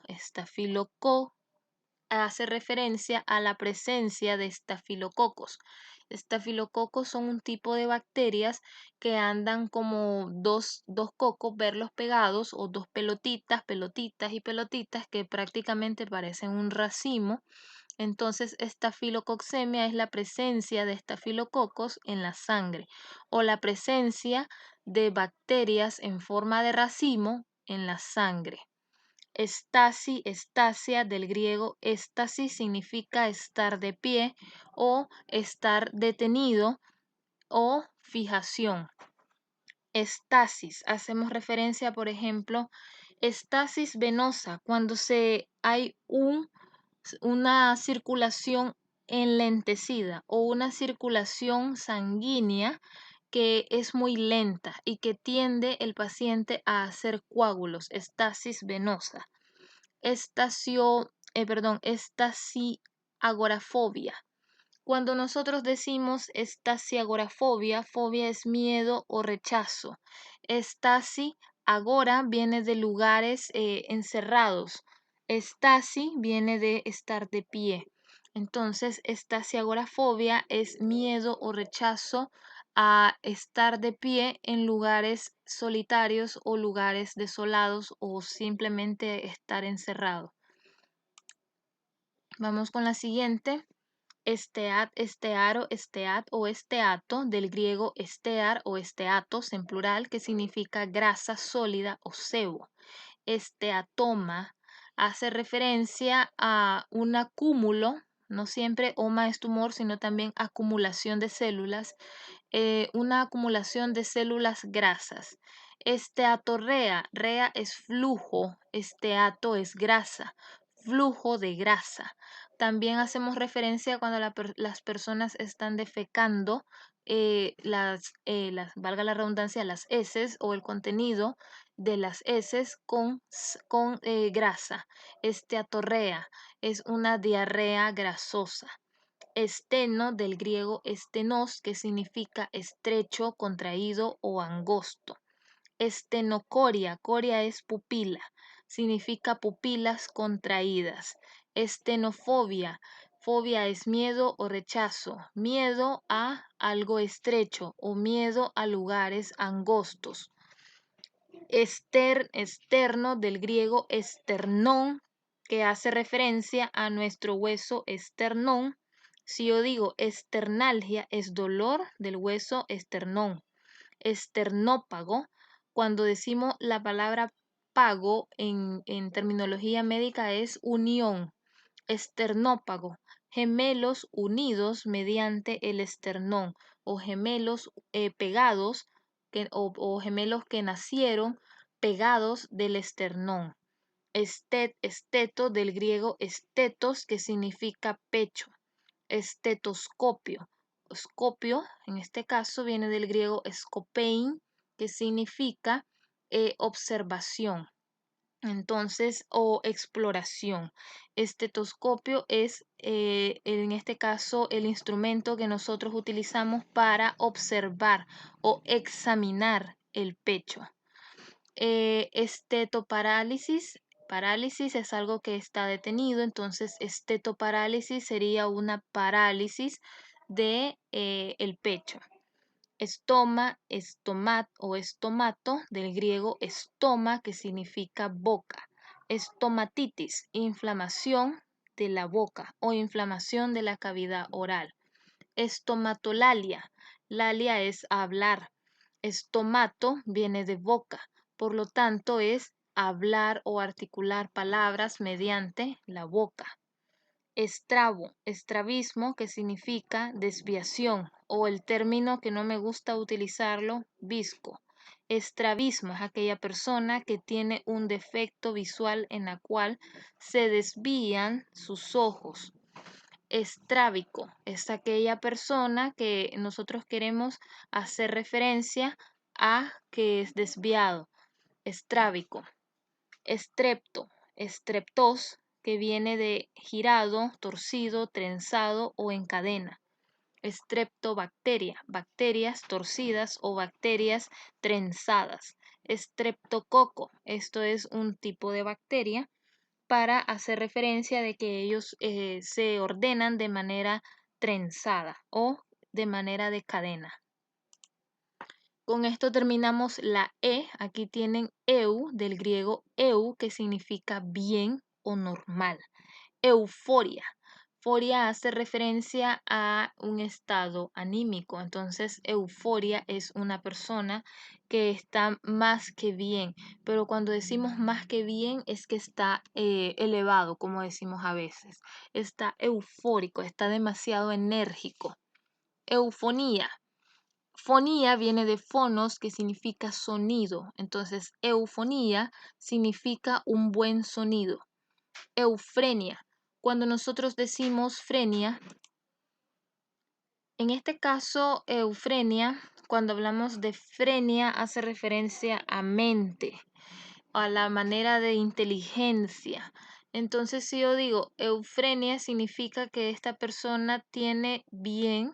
hace referencia a la presencia de estafilococos. Estafilococos son un tipo de bacterias que andan como dos cocos, verlos pegados, o dos pelotitas, pelotitas y pelotitas que prácticamente parecen un racimo. Entonces, estafilococcemia es la presencia de estafilococos en la sangre o la presencia de bacterias en forma de racimo en la sangre. Estasia, del griego éstasis, significa estar de pie o estar detenido o fijación. Estasis, hacemos referencia, por ejemplo, estasis venosa, cuando hay una circulación enlentecida o una circulación sanguínea que es muy lenta y que tiende el paciente a hacer coágulos, estasis venosa. Estasiagorafobia. Cuando nosotros decimos estasiagorafobia, fobia es miedo o rechazo. Estasi, agora, viene de lugares encerrados. Estasi viene de estar de pie. Entonces, agorafobia es miedo o rechazo a estar de pie en lugares solitarios o lugares desolados o simplemente estar encerrado. Vamos con la siguiente. Esteat, estearo, esteat o esteato, del griego estear o esteatos en plural, que significa grasa sólida o sebo. Esteatoma hace referencia a un acúmulo, no siempre oma es tumor, sino también acumulación de células, una acumulación de células grasas. Esteatorrea, rea es flujo, esteato es grasa, flujo de grasa. También hacemos referencia cuando las personas están defecando valga la redundancia, las heces o el contenido de las heces con grasa. Esteatorrea es una diarrea grasosa. Esteno, del griego estenos, que significa estrecho, contraído o angosto. Estenocoria, coria es pupila, significa pupilas contraídas. Estenofobia, fobia es miedo o rechazo, miedo a algo estrecho o miedo a lugares angostos. Externo, del griego esternón, que hace referencia a nuestro hueso esternón. Si yo digo esternalgia, es dolor del hueso esternón. Esternópago, cuando decimos la palabra pago en terminología médica, es unión. Esternópago, gemelos unidos mediante el esternón o gemelos pegados o gemelos que nacieron pegados del esternón. Esteto, del griego estetos, que significa pecho. Estetoscopio. Scopio, en este caso, viene del griego scopein, que significa observación. Entonces, o exploración. Estetoscopio es, en este caso, el instrumento que nosotros utilizamos para observar o examinar el pecho. Estetoparálisis. Parálisis es algo que está detenido, entonces estetoparálisis sería una parálisis de el pecho. Estoma, estomat o estomato, del griego estoma, que significa boca. Estomatitis, inflamación de la boca o inflamación de la cavidad oral. Estomatolalia, lalia es hablar. Estomato viene de boca, por lo tanto es hablar o articular palabras mediante la boca. Estrabo, estrabismo, que significa desviación, o el término que no me gusta utilizarlo, visco. Estrabismo es aquella persona que tiene un defecto visual en la cual se desvían sus ojos. Estrábico es aquella persona que nosotros queremos hacer referencia a que es desviado. Estrábico. Estrepto, estreptos, que viene de girado, torcido, trenzado o en cadena. Estreptobacteria, bacterias torcidas o bacterias trenzadas. Estreptococo, esto es un tipo de bacteria para hacer referencia de que ellos se ordenan de manera trenzada o de manera de cadena. Con esto terminamos la E. Aquí tienen eu, del griego eu, que significa bien o normal. Euforia. Euforia hace referencia a un estado anímico. Entonces, euforia es una persona que está más que bien. Pero cuando decimos más que bien es que está elevado, como decimos a veces. Está eufórico, está demasiado enérgico. Eufonía. Fonía viene de fonos, que significa sonido. Entonces, eufonía significa un buen sonido. Eufrenia. Cuando nosotros decimos frenia, en este caso, eufrenia, cuando hablamos de frenia, hace referencia a mente, a la manera de inteligencia. Entonces, si yo digo eufrenia, significa que esta persona tiene bien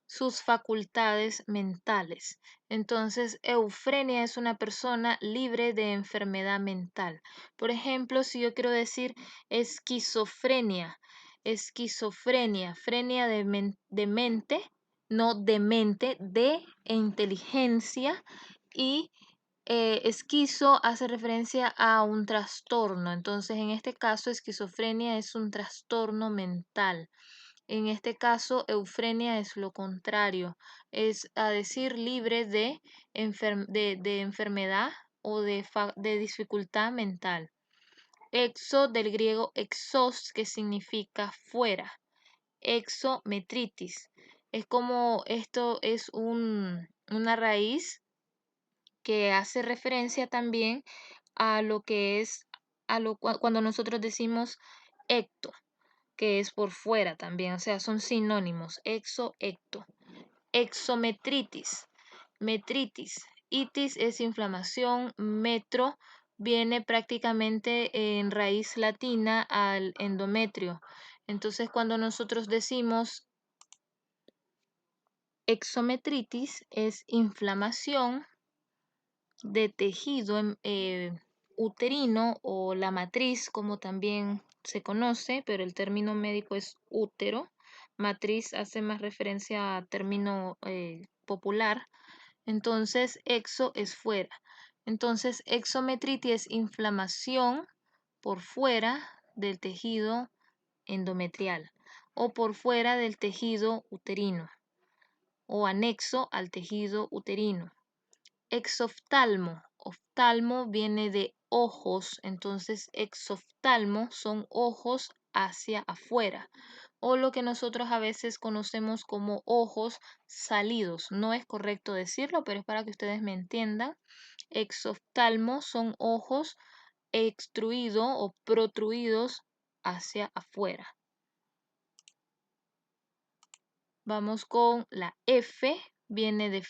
sus facultades mentales. Entonces, eufrenia es una persona libre de enfermedad mental. Por ejemplo, si yo quiero decir esquizofrenia, Esquizofrenia, frenia de mente, no de mente, de inteligencia. Y esquizo hace referencia a un trastorno. Entonces, en este caso, esquizofrenia es un trastorno mental. En este caso, eufrenia es lo contrario, es a decir, libre de, de enfermedad o de dificultad mental. Exo del griego exos, que significa fuera. Exometritis. Es como esto es una raíz que hace referencia también a lo que es cuando nosotros decimos ecto, que es por fuera también, o sea, son sinónimos, exo, ecto. Exometritis, metritis, itis es inflamación, metro viene prácticamente en raíz latina al endometrio. Entonces, cuando nosotros decimos exometritis, es inflamación de tejido uterino o la matriz, como también se conoce, pero el término médico es útero. Matriz hace más referencia a término popular. Entonces, exo es fuera. Entonces, exometritis es inflamación por fuera del tejido endometrial o por fuera del tejido uterino o anexo al tejido uterino. Exoftalmo. Oftalmo viene de ojos, entonces exoftalmo son ojos hacia afuera o lo que nosotros a veces conocemos como ojos salidos. No es correcto decirlo, pero es para que ustedes me entiendan. Exoftalmo son ojos extruidos o protruidos hacia afuera. Vamos con la F, viene de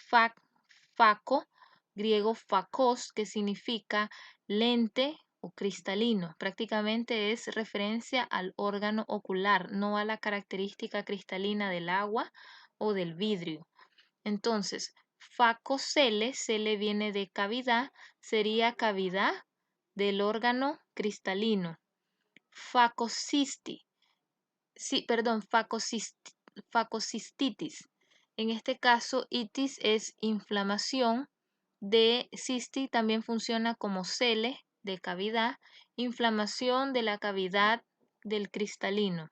faco, griego facos, que significa lente o cristalino. Prácticamente es referencia al órgano ocular, no a la característica cristalina del agua o del vidrio. Entonces, facocele, cele viene de cavidad, sería cavidad del órgano cristalino. Facocisti, sí, perdón, facocistitis. En este caso, itis es inflamación de cisti, también funciona como cele de cavidad, inflamación de la cavidad del cristalino.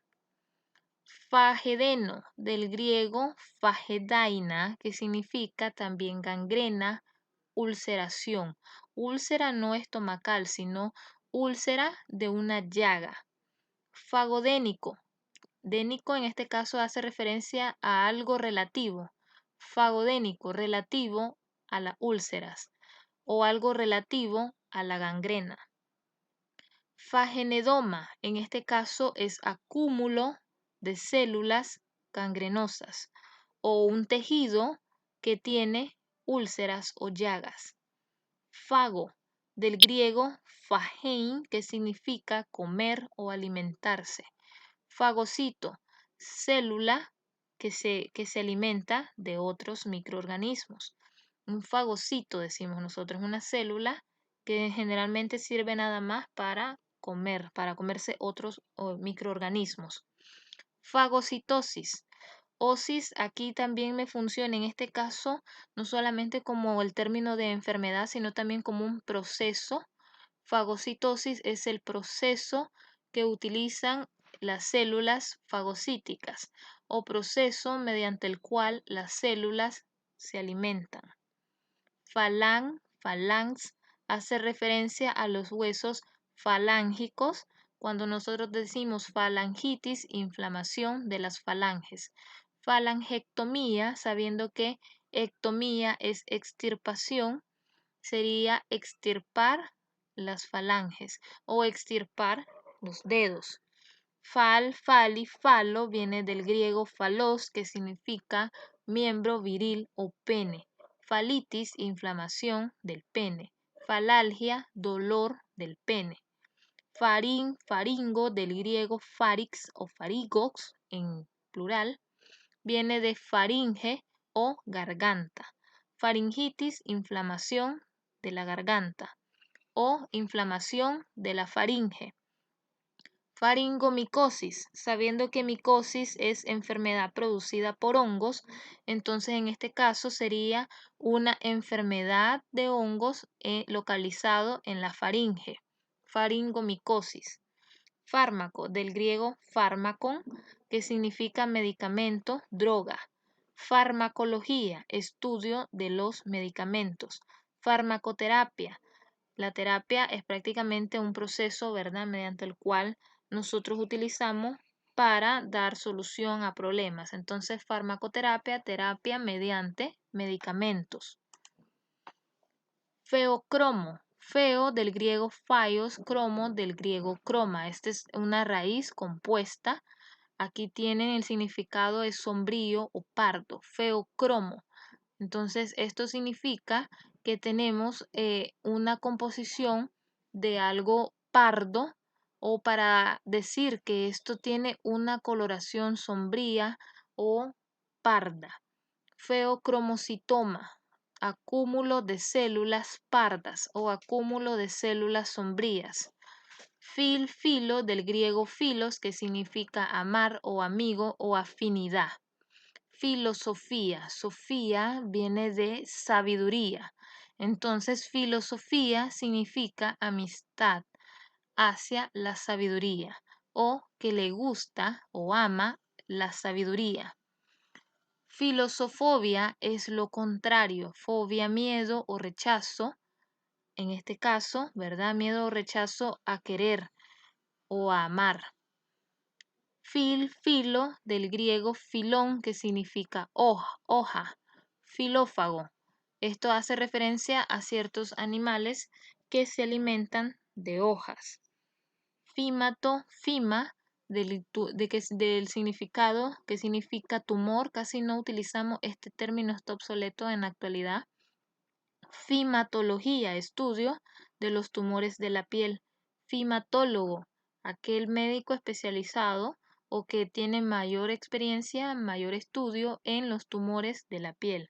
Fagedeno, del griego fagedaina, que significa también gangrena, ulceración. Úlcera no estomacal, sino úlcera de una llaga. Fagodénico. Dénico en este caso hace referencia a algo relativo. Fagodénico, relativo a las úlceras o algo relativo a la gangrena. Fagenedoma, en este caso es acúmulo de células gangrenosas o un tejido que tiene úlceras o llagas. Fago, del griego fagein, que significa comer o alimentarse. Fagocito, célula que se alimenta de otros microorganismos. Un fagocito, decimos nosotros, una célula que generalmente sirve nada más para comer, para comerse otros microorganismos. Fagocitosis. Osis aquí también me funciona en este caso no solamente como el término de enfermedad, sino también como un proceso. Fagocitosis es el proceso que utilizan las células fagocíticas o proceso mediante el cual las células se alimentan. Phalanx, hace referencia a los huesos falángicos. Cuando nosotros decimos falangitis, inflamación de las falanges. Falangectomía, sabiendo que ectomía es extirpación, sería extirpar las falanges o extirpar los dedos. Fali, falo, viene del griego phalos, que significa miembro viril o pene. Falitis, inflamación del pene. Falalgia, dolor del pene. Faringo, del griego farix o farigos, en plural, viene de faringe o garganta. Faringitis, inflamación de la garganta o inflamación de la faringe. Faringomicosis, sabiendo que micosis es enfermedad producida por hongos, entonces en este caso sería una enfermedad de hongos localizado en la faringe. Faringomicosis. Fármaco, del griego fármacon, que significa medicamento, droga. Farmacología, estudio de los medicamentos. Farmacoterapia. La terapia es prácticamente un proceso, ¿verdad?, mediante el cual nosotros utilizamos para dar solución a problemas. Entonces, farmacoterapia, terapia mediante medicamentos. Feocromo. Feo del griego faios, cromo del griego croma. Esta es una raíz compuesta. Aquí tienen el significado de sombrío o pardo. Feocromo. Entonces, esto significa que tenemos una composición de algo pardo, o para decir que esto tiene una coloración sombría o parda. Feocromocitoma, acúmulo de células pardas o acúmulo de células sombrías. Filo del griego filos, que significa amar o amigo o afinidad. Filosofía. Sofía viene de sabiduría. Entonces, filosofía significa amistad hacia la sabiduría, o que le gusta o ama la sabiduría. Filosofobia es lo contrario. Fobia, miedo o rechazo. En este caso, ¿verdad? Miedo o rechazo a querer o a amar. Filo, del griego filón, que significa hoja, filófago. Esto hace referencia a ciertos animales que se alimentan de hojas. Fímato, del significado que significa tumor. Casi no utilizamos este término, está obsoleto en la actualidad. Fimatología, estudio de los tumores de la piel. Fimatólogo, aquel médico especializado o que tiene mayor experiencia, mayor estudio en los tumores de la piel.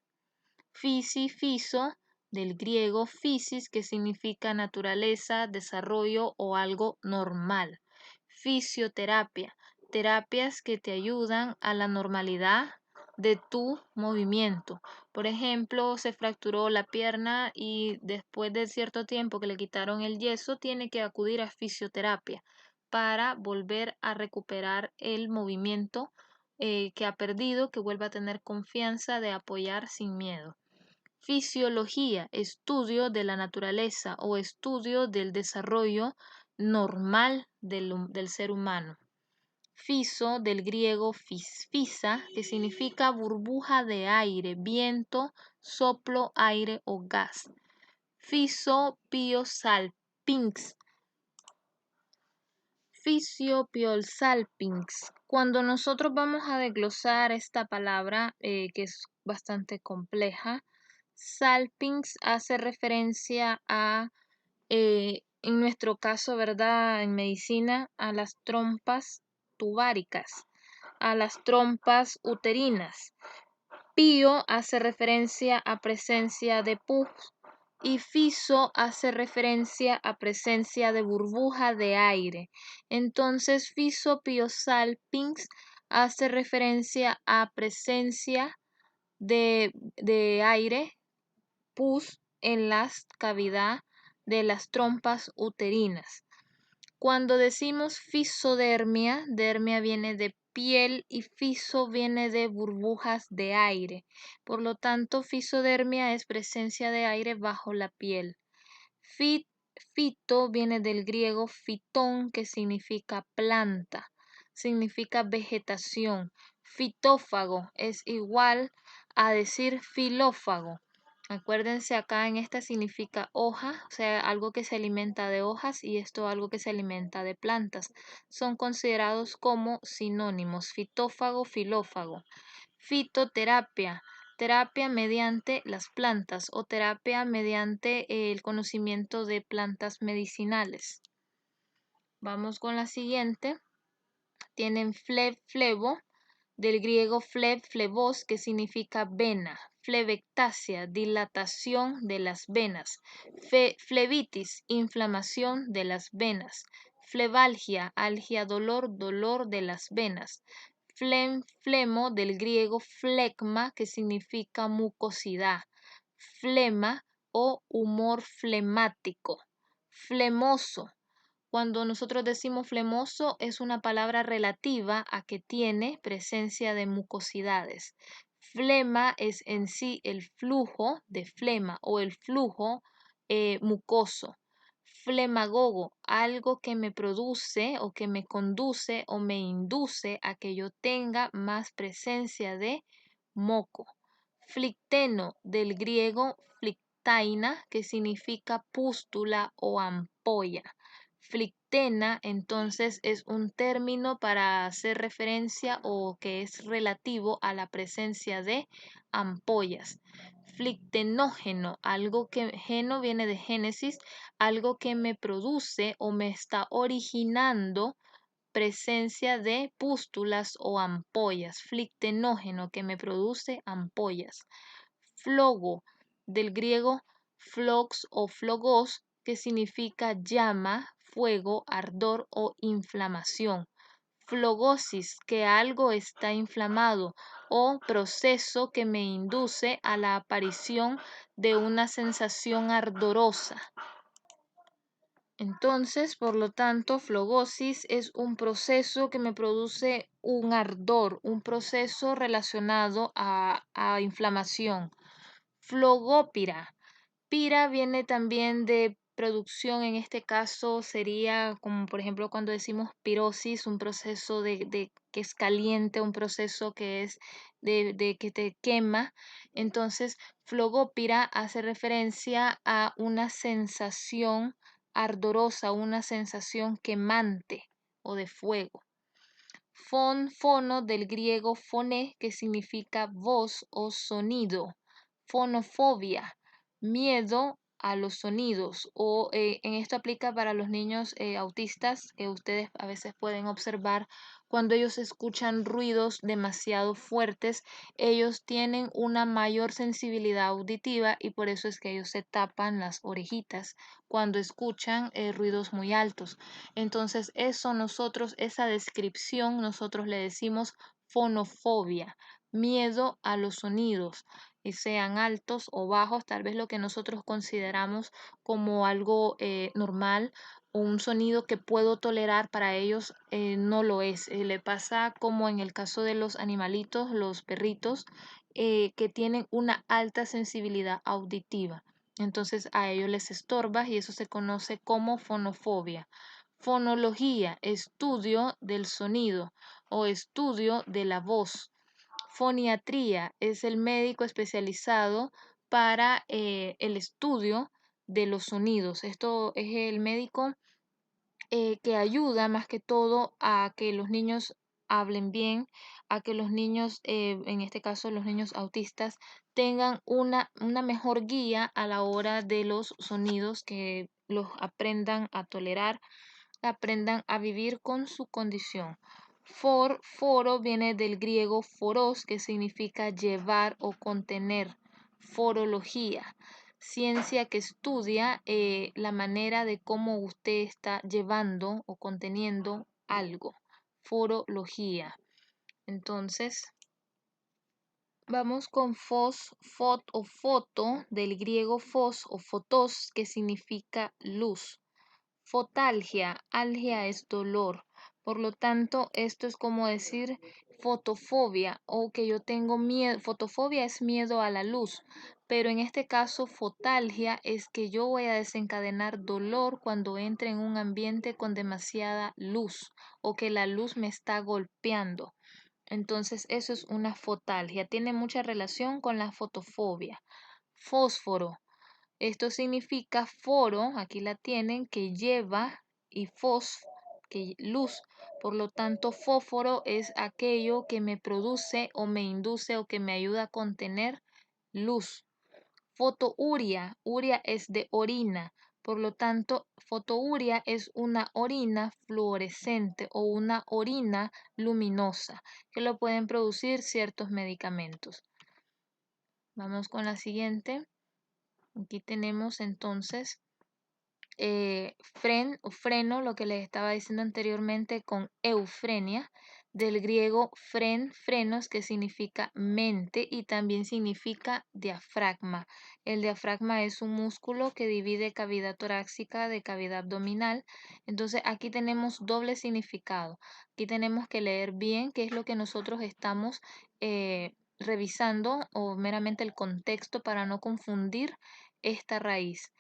Fiso, del griego physis, que significa naturaleza, desarrollo o algo normal. Fisioterapia, terapias que te ayudan a la normalidad de tu movimiento. Por ejemplo, se fracturó la pierna y después de cierto tiempo que le quitaron el yeso, tiene que acudir a fisioterapia para volver a recuperar el movimiento que ha perdido, que vuelva a tener confianza de apoyar sin miedo. Fisiología, estudio de la naturaleza o estudio del desarrollo normal del ser humano. Fiso, del griego fisa, que significa burbuja de aire, viento, soplo, aire o gas. Fisiopiosalpinx. Fisiopiosalpinx. Cuando nosotros vamos a desglosar esta palabra, que es bastante compleja, salpinx hace referencia a, en nuestro caso, ¿verdad? En medicina, a las trompas tubáricas, a las trompas uterinas. Pío hace referencia a presencia de pus y fiso hace referencia a presencia de burbuja de aire. Entonces, fisopiosalpinx hace referencia a presencia de aire, pus, en las cavidades de las trompas uterinas. Cuando decimos fisodermia, dermia viene de piel y fiso viene de burbujas de aire. Por lo tanto, fisodermia es presencia de aire bajo la piel. Fito viene del griego fitón, que significa planta, significa vegetación. Fitófago es igual a decir filófago. Acuérdense, acá en esta significa hoja, o sea, algo que se alimenta de hojas, y esto algo que se alimenta de plantas. Son considerados como sinónimos, fitófago, filófago. Fitoterapia, terapia mediante las plantas o terapia mediante el conocimiento de plantas medicinales. Vamos con la siguiente. Tienen flebo, del griego flebos, que significa vena. Flebectasia, dilatación de las venas. Flebitis, inflamación de las venas. Flebalgia, algia, dolor, dolor de las venas. Flemo del griego flegma, que significa mucosidad. Flema o humor flemático. Flemoso. Cuando nosotros decimos flemoso es una palabra relativa a que tiene presencia de mucosidades. Flema es en sí el flujo de flema o el flujo mucoso. Flemagogo, algo que me produce o que me conduce o me induce a que yo tenga más presencia de moco. Flicteno, del griego flictaina, que significa pústula o ampolla. Flictena, entonces, es un término para hacer referencia o que es relativo a la presencia de ampollas. Flictenógeno, algo que geno viene de Génesis, algo que me produce o me está originando presencia de pústulas o ampollas. Flictenógeno, que me produce ampollas. Flogo, del griego flox o flogos, que significa llama, fuego, ardor o inflamación. Flogosis, que algo está inflamado, o proceso que me induce a la aparición de una sensación ardorosa. Entonces, por lo tanto, flogosis es un proceso que me produce un ardor, un proceso relacionado a inflamación. Flogópira. Pira viene también de producción, en este caso sería como por ejemplo cuando decimos pirosis, un proceso de que es caliente, un proceso que es de que te quema. Entonces, flogópira hace referencia a una sensación ardorosa, una sensación quemante o de fuego. Fono del griego foné, que significa voz o sonido. Fonofobia, miedo a los sonidos. O en esto aplica para los niños autistas, que ustedes a veces pueden observar cuando ellos escuchan ruidos demasiado fuertes, ellos tienen una mayor sensibilidad auditiva y por eso es que ellos se tapan las orejitas cuando escuchan ruidos muy altos. Entonces, esa descripción, nosotros le decimos fonofobia, miedo a los sonidos, y sean altos o bajos, tal vez lo que nosotros consideramos como algo normal o un sonido que puedo tolerar para ellos no lo es. Le pasa como en el caso de los animalitos, los perritos, que tienen una alta sensibilidad auditiva. Entonces a ellos les estorba y eso se conoce como fonofobia. Fonología, estudio del sonido o estudio de la voz. Foniatría es el médico especializado para el estudio de los sonidos. Esto es el médico que ayuda más que todo a que los niños hablen bien, a que los niños, en este caso los niños autistas, tengan una mejor guía a la hora de los sonidos, que los aprendan a tolerar, aprendan a vivir con su condición. Foro viene del griego foros, que significa llevar o contener. Forología, ciencia que estudia la manera de cómo usted está llevando o conteniendo algo. Forología. Entonces, vamos con fot o foto, del griego fos o fotos, que significa luz. Fotalgia, algia es dolor. Por lo tanto, esto es como decir fotofobia o que yo tengo miedo. Fotofobia es miedo a la luz, pero en este caso fotalgia es que yo voy a desencadenar dolor cuando entre en un ambiente con demasiada luz o que la luz me está golpeando. Entonces, eso es una fotalgia. Tiene mucha relación con la fotofobia. Fósforo. Esto significa foro, aquí la tienen, que lleva, y fos, que luz. Por lo tanto, fósforo es aquello que me produce o me induce o que me ayuda a contener luz. Fotouria, uria es de orina. Por lo tanto, fotouria es una orina fluorescente o una orina luminosa que lo pueden producir ciertos medicamentos. Vamos con la siguiente. Aquí tenemos entonces freno, lo que les estaba diciendo anteriormente con eufrenia, del griego frenos, que significa mente y también significa diafragma. El diafragma es un músculo que divide cavidad torácica de cavidad abdominal. Entonces aquí tenemos doble significado. Aquí tenemos que leer bien qué es lo que nosotros estamos revisando o meramente el contexto para no confundir esta raíz.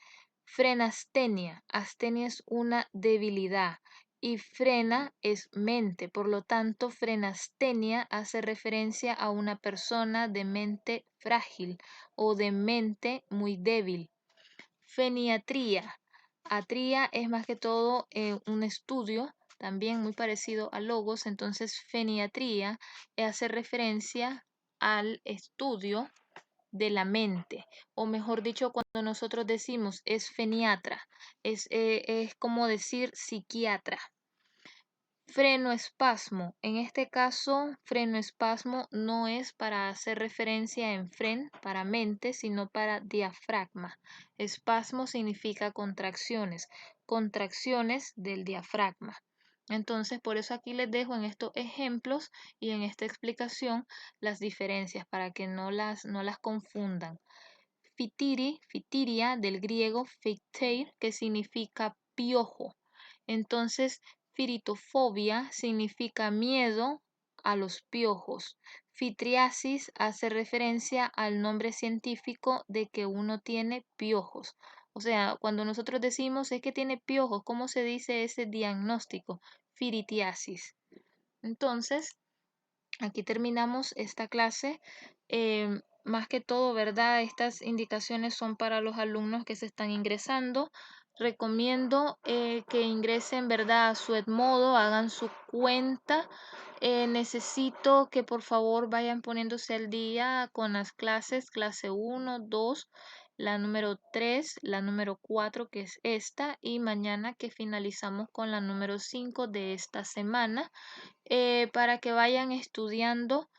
Frenastenia. Astenia es una debilidad y frena es mente. Por lo tanto, frenastenia hace referencia a una persona de mente frágil o de mente muy débil. Feniatría. Atría es más que todo un estudio, también muy parecido a logos. Entonces, feniatría hace referencia al estudio de la mente, o mejor dicho, cuando nosotros decimos es feniatra, es como decir psiquiatra. Frenoespasmo. En este caso, frenoespasmo no es para hacer referencia en para mente, sino para diafragma. Espasmo significa contracciones, contracciones del diafragma. Entonces, por eso aquí les dejo en estos ejemplos y en esta explicación las diferencias para que no las confundan. Fitiria, del griego phyteir, que significa piojo. Entonces, firitofobia significa miedo a los piojos. Fitriasis hace referencia al nombre científico de que uno tiene piojos. O sea, cuando nosotros decimos es que tiene piojos, ¿cómo se dice ese diagnóstico? Firitiasis. Entonces, aquí terminamos esta clase. Más que todo, ¿verdad? Estas indicaciones son para los alumnos que se están ingresando. Recomiendo que ingresen, ¿verdad? A su Edmodo, hagan su cuenta. Necesito que por favor vayan poniéndose al día con las clases, clase 1, 2, la número 3, la número 4, que es esta, y mañana que finalizamos con la número 5 de esta semana, para que vayan estudiando.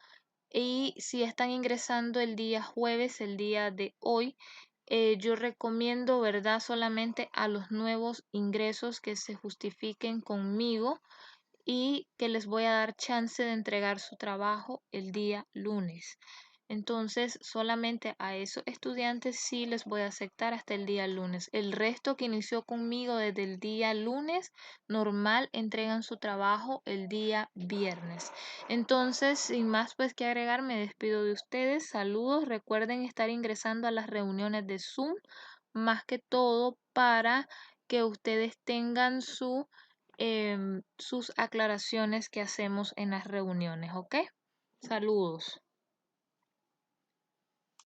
Y si están ingresando el día jueves, el día de hoy, yo recomiendo, ¿verdad? Solamente a los nuevos ingresos que se justifiquen conmigo y que les voy a dar chance de entregar su trabajo el día lunes. Entonces, solamente a esos estudiantes sí les voy a aceptar hasta el día lunes. El resto que inició conmigo desde el día lunes, normal, entregan su trabajo el día viernes. Entonces, sin más pues que agregar, me despido de ustedes. Saludos. Recuerden estar ingresando a las reuniones de Zoom, más que todo para que ustedes tengan sus aclaraciones que hacemos en las reuniones, ¿ok? Saludos.